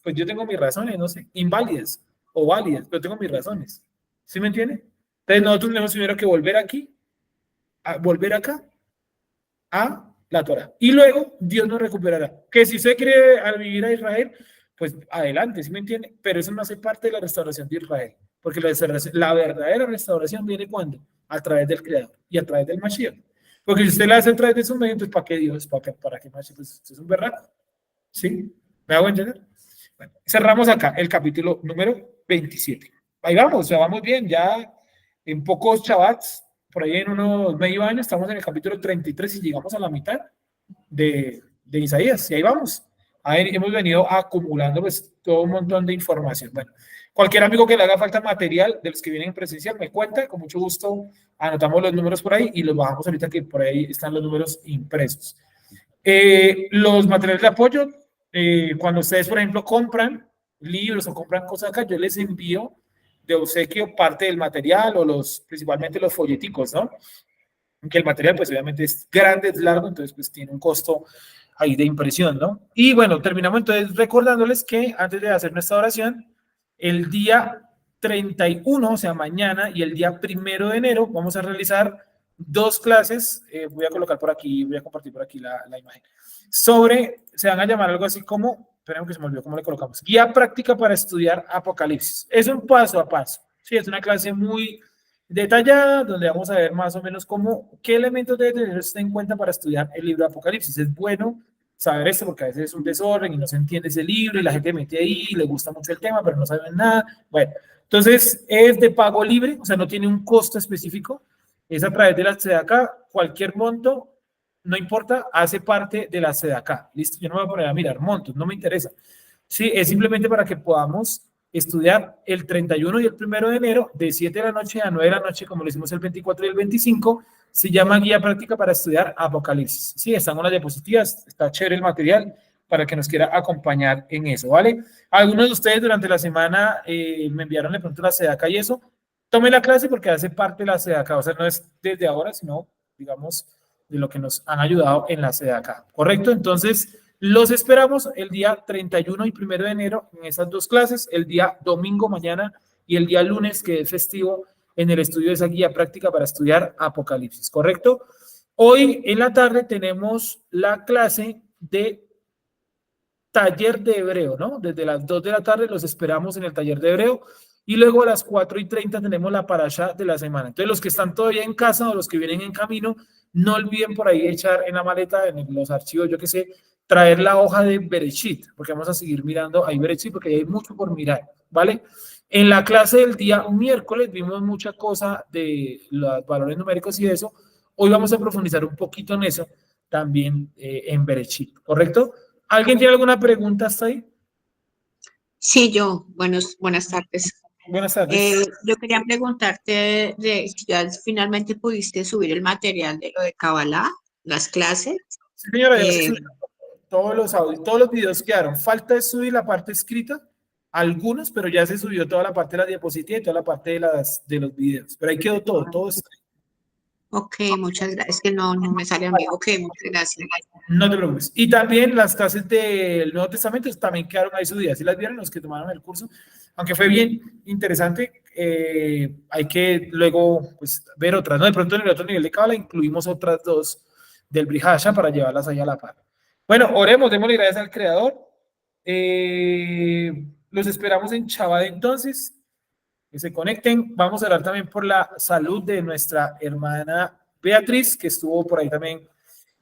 Pues yo tengo mis razones, no sé, inválidas o válidas, pero tengo mis razones. ¿Sí me entiende? Entonces nosotros tenemos primero que volver aquí, volver acá, a la Torah. Y luego Dios nos recuperará. Que si usted quiere al vivir a Israel, pues adelante, ¿sí me entiende? Pero eso no hace parte de la restauración de Israel. Porque la verdadera restauración viene cuando? A través del Creador y a través del Mashiach. Porque si usted la hace a través de esos medios, pues ¿para qué Dios? ¿Para qué Mashiach? Pues es un berraco. ¿Sí? ¿Me hago entender? Bueno, cerramos acá el capítulo número 27. Ahí vamos, o sea, vamos bien, ya en pocos Shabbats, por ahí en unos medio año, estamos en el capítulo 33 y llegamos a la mitad de Isaías, y ahí vamos. Ahí hemos venido acumulando pues todo un montón de información. Bueno, cualquier amigo que le haga falta material de los que vienen en presencial, me cuenta, con mucho gusto anotamos los números por ahí y los bajamos ahorita que por ahí están los números impresos. Los materiales de apoyo, cuando ustedes, por ejemplo, compran libros o compran cosas acá, yo les envío de obsequio parte del material o principalmente los folleticos, ¿no? Que el material pues obviamente es grande, es largo, entonces pues tiene un costo ahí de impresión, ¿no? Y bueno, terminamos entonces recordándoles que antes de hacer nuestra oración, el día 31, o sea, mañana y el día 1 de enero, vamos a realizar 2 clases, voy a colocar por aquí, voy a compartir por aquí la imagen, se van a llamar algo así como, esperemos que se me olvidó cómo le colocamos, guía práctica para estudiar Apocalipsis. Es un paso a paso, sí, es una clase muy detallada, donde vamos a ver más o menos qué elementos debe tener usted en cuenta para estudiar el libro de Apocalipsis. Es bueno saber esto porque a veces es un desorden y no se entiende ese libro y la gente mete ahí, le gusta mucho el tema, pero no saben nada. Bueno, entonces es de pago libre, o sea, no tiene un costo específico, es a través de la SEDACA, cualquier monto, no importa, hace parte de la SEDACA. Listo, yo no me voy a poner a mirar montos, no me interesa. Sí, es simplemente para que podamos estudiar el 31 y el 1 de enero, de 7 de la noche a 9 de la noche, como lo hicimos el 24 y el 25, se llama Guía Práctica para Estudiar Apocalipsis. Sí, están unas diapositivas, está chévere el material para que nos quiera acompañar en eso, ¿vale? Algunos de ustedes durante la semana me enviaron de pronto la SEDACA y eso. Tome la clase porque hace parte de la SEDACA, o sea, no es desde ahora, sino, digamos, de lo que nos han ayudado en la SEDACA, ¿correcto? Entonces, los esperamos el día 31 y 1 de enero en esas 2 clases, el día domingo mañana y el día lunes, que es festivo, en el estudio de esa guía práctica para estudiar Apocalipsis, ¿correcto? Hoy en la tarde tenemos la clase de taller de hebreo, ¿no? Desde las 2 de la tarde los esperamos en el taller de hebreo y luego a las 4:30 tenemos la parasha de la semana. Entonces, los que están todavía en casa o los que vienen en camino, no olviden por ahí echar en la maleta, en los archivos, yo qué sé, traer la hoja de Bereshit, porque vamos a seguir mirando ahí Bereshit, porque hay mucho por mirar, ¿vale? En la clase del día miércoles vimos mucha cosa de los valores numéricos y eso. Hoy vamos a profundizar un poquito en eso también en Bereshit, ¿correcto? ¿Alguien tiene alguna pregunta hasta ahí? Sí, yo. Buenas tardes. Buenas tardes. Yo quería preguntarte si ya finalmente pudiste subir el material de lo de Kabbalah, las clases. Sí, señora, ya se subieron todos los audios, todos los videos quedaron. Falta de subir la parte escrita, algunos, pero ya se subió toda la parte de la diapositiva y toda la parte de los videos. Pero ahí quedó todo está. Ok, muchas gracias. Es que no me sale a mí. Ok, muchas gracias. No te preocupes. Y también las clases del Nuevo Testamento también quedaron ahí subidas. ¿Sí las vieron los que tomaron el curso? Aunque fue bien interesante, hay que luego pues, ver otras, ¿no? De pronto en el otro nivel de Kabbalah incluimos otras 2 del Brit Hadashah para llevarlas ahí a la par. Bueno, oremos, démosle gracias al Creador. Los esperamos en Shabbat entonces. Que se conecten. Vamos a orar también por la salud de nuestra hermana Beatriz, que estuvo por ahí también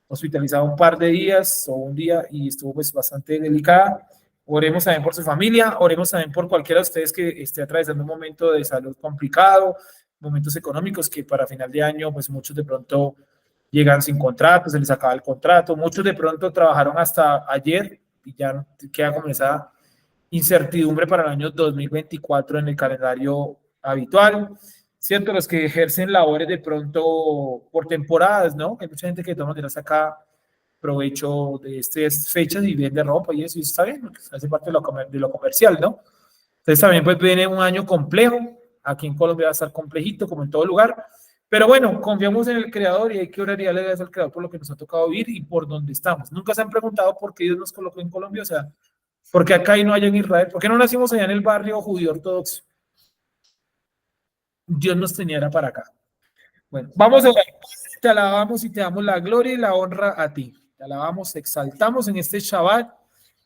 hospitalizada un par de días o un día y estuvo pues bastante delicada. Oremos también por su familia, oremos también por cualquiera de ustedes que esté atravesando un momento de salud complicado, momentos económicos que para final de año pues muchos de pronto llegan sin contrato, se les acaba el contrato, muchos de pronto trabajaron hasta ayer y ya queda como esa incertidumbre para el año 2024 en el calendario habitual, ¿cierto? Los que ejercen labores de pronto por temporadas, ¿no? Hay mucha gente que de todas maneras saca provecho de estas fechas y vende ropa y eso está bien, porque hace parte de lo comercial, ¿no? Entonces también pues viene un año complejo, aquí en Colombia va a estar complejito como en todo lugar, pero bueno, confiamos en el Creador y hay que orar y darle gracias al Creador por lo que nos ha tocado vivir y por donde estamos. Nunca se han preguntado por qué Dios nos colocó en Colombia, o sea, porque acá y no allá en Israel. ¿Por qué no nacimos allá en el barrio judío ortodoxo? Dios nos tenía para acá. Bueno, vamos a ver. Te alabamos y te damos la gloria y la honra a ti. Te alabamos, te exaltamos en este Shabbat.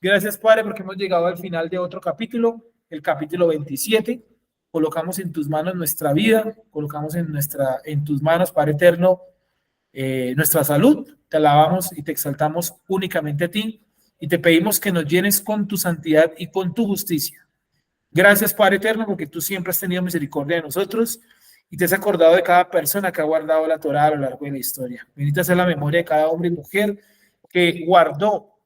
Gracias, Padre, porque hemos llegado al final de otro capítulo, el capítulo 27. Colocamos en tus manos nuestra vida, colocamos en tus manos, Padre eterno, nuestra salud. Te alabamos y te exaltamos únicamente a ti. Y te pedimos que nos llenes con tu santidad y con tu justicia. Gracias, Padre eterno, porque tú siempre has tenido misericordia de nosotros y te has acordado de cada persona que ha guardado la Torá a lo largo de la historia. Bendita sea la memoria de cada hombre y mujer que guardó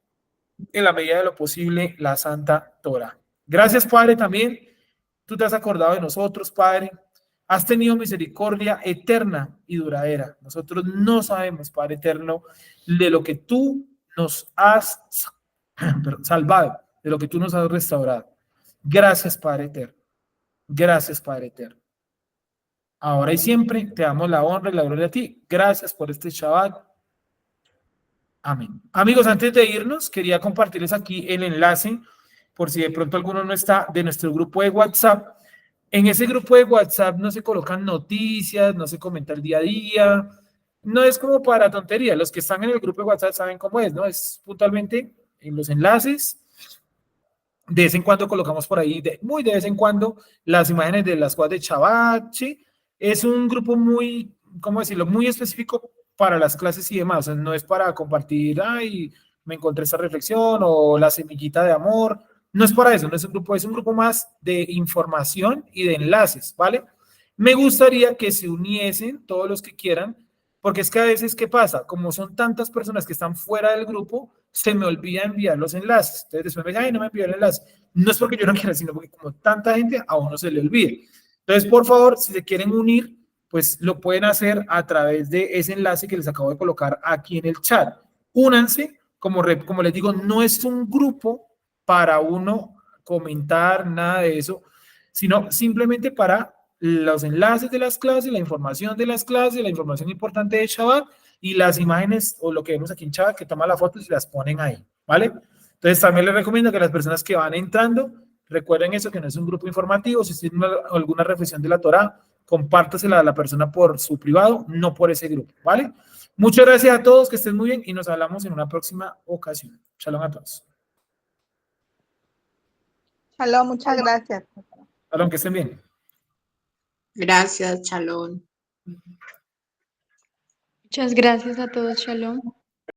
en la medida de lo posible la Santa Torá. Gracias, Padre, también. Tú te has acordado de nosotros, Padre. Has tenido misericordia eterna y duradera. Nosotros no sabemos, Padre eterno, de lo que tú nos has salvado, de lo que tú nos has restaurado. Gracias, Padre eterno. Gracias, Padre eterno. Ahora y siempre te damos la honra y la gloria a ti. Gracias por este Shabbat. Amén. Amigos, antes de irnos, quería compartirles aquí el enlace, por si de pronto alguno no está, de nuestro grupo de WhatsApp. En ese grupo de WhatsApp no se colocan noticias, no se comenta el día a día, no es como para tontería. Los que están en el grupo de WhatsApp saben cómo es, ¿no? Es puntualmente en los enlaces. De vez en cuando colocamos por ahí, muy de vez en cuando, las imágenes de las cosas de Shabbat, ¿sí? Es un grupo muy, ¿cómo decirlo? Muy específico para las clases y demás. O sea, no es para compartir, ay, me encontré esta reflexión o la semillita de amor. No es para eso, no es un grupo más de información y de enlaces, ¿vale? Me gustaría que se uniesen todos los que quieran, porque es que a veces, ¿qué pasa? Como son tantas personas que están fuera del grupo, se me olvida enviar los enlaces. Entonces después me dicen, ay, no me envió el enlace. No es porque yo no quiera, sino porque como tanta gente, a uno se le olvida. Entonces, por favor, si se quieren unir, pues lo pueden hacer a través de ese enlace que les acabo de colocar aquí en el chat. Únanse, como les digo, no es un grupo para uno comentar nada de eso, sino simplemente para los enlaces de las clases, la información de las clases, la información importante de Shabbat y las imágenes o lo que vemos aquí en Shabbat que toman las fotos y las ponen ahí, ¿vale? Entonces también les recomiendo que las personas que van entrando recuerden eso, que no es un grupo informativo. Si tienen alguna reflexión de la Torá, compártasela a la persona por su privado, no por ese grupo, ¿vale? Muchas gracias a todos, que estén muy bien y nos hablamos en una próxima ocasión. Shalom a todos. Aló, muchas gracias. Shalom, que estén bien. Gracias, Chalón. Muchas gracias a todos, Shalom.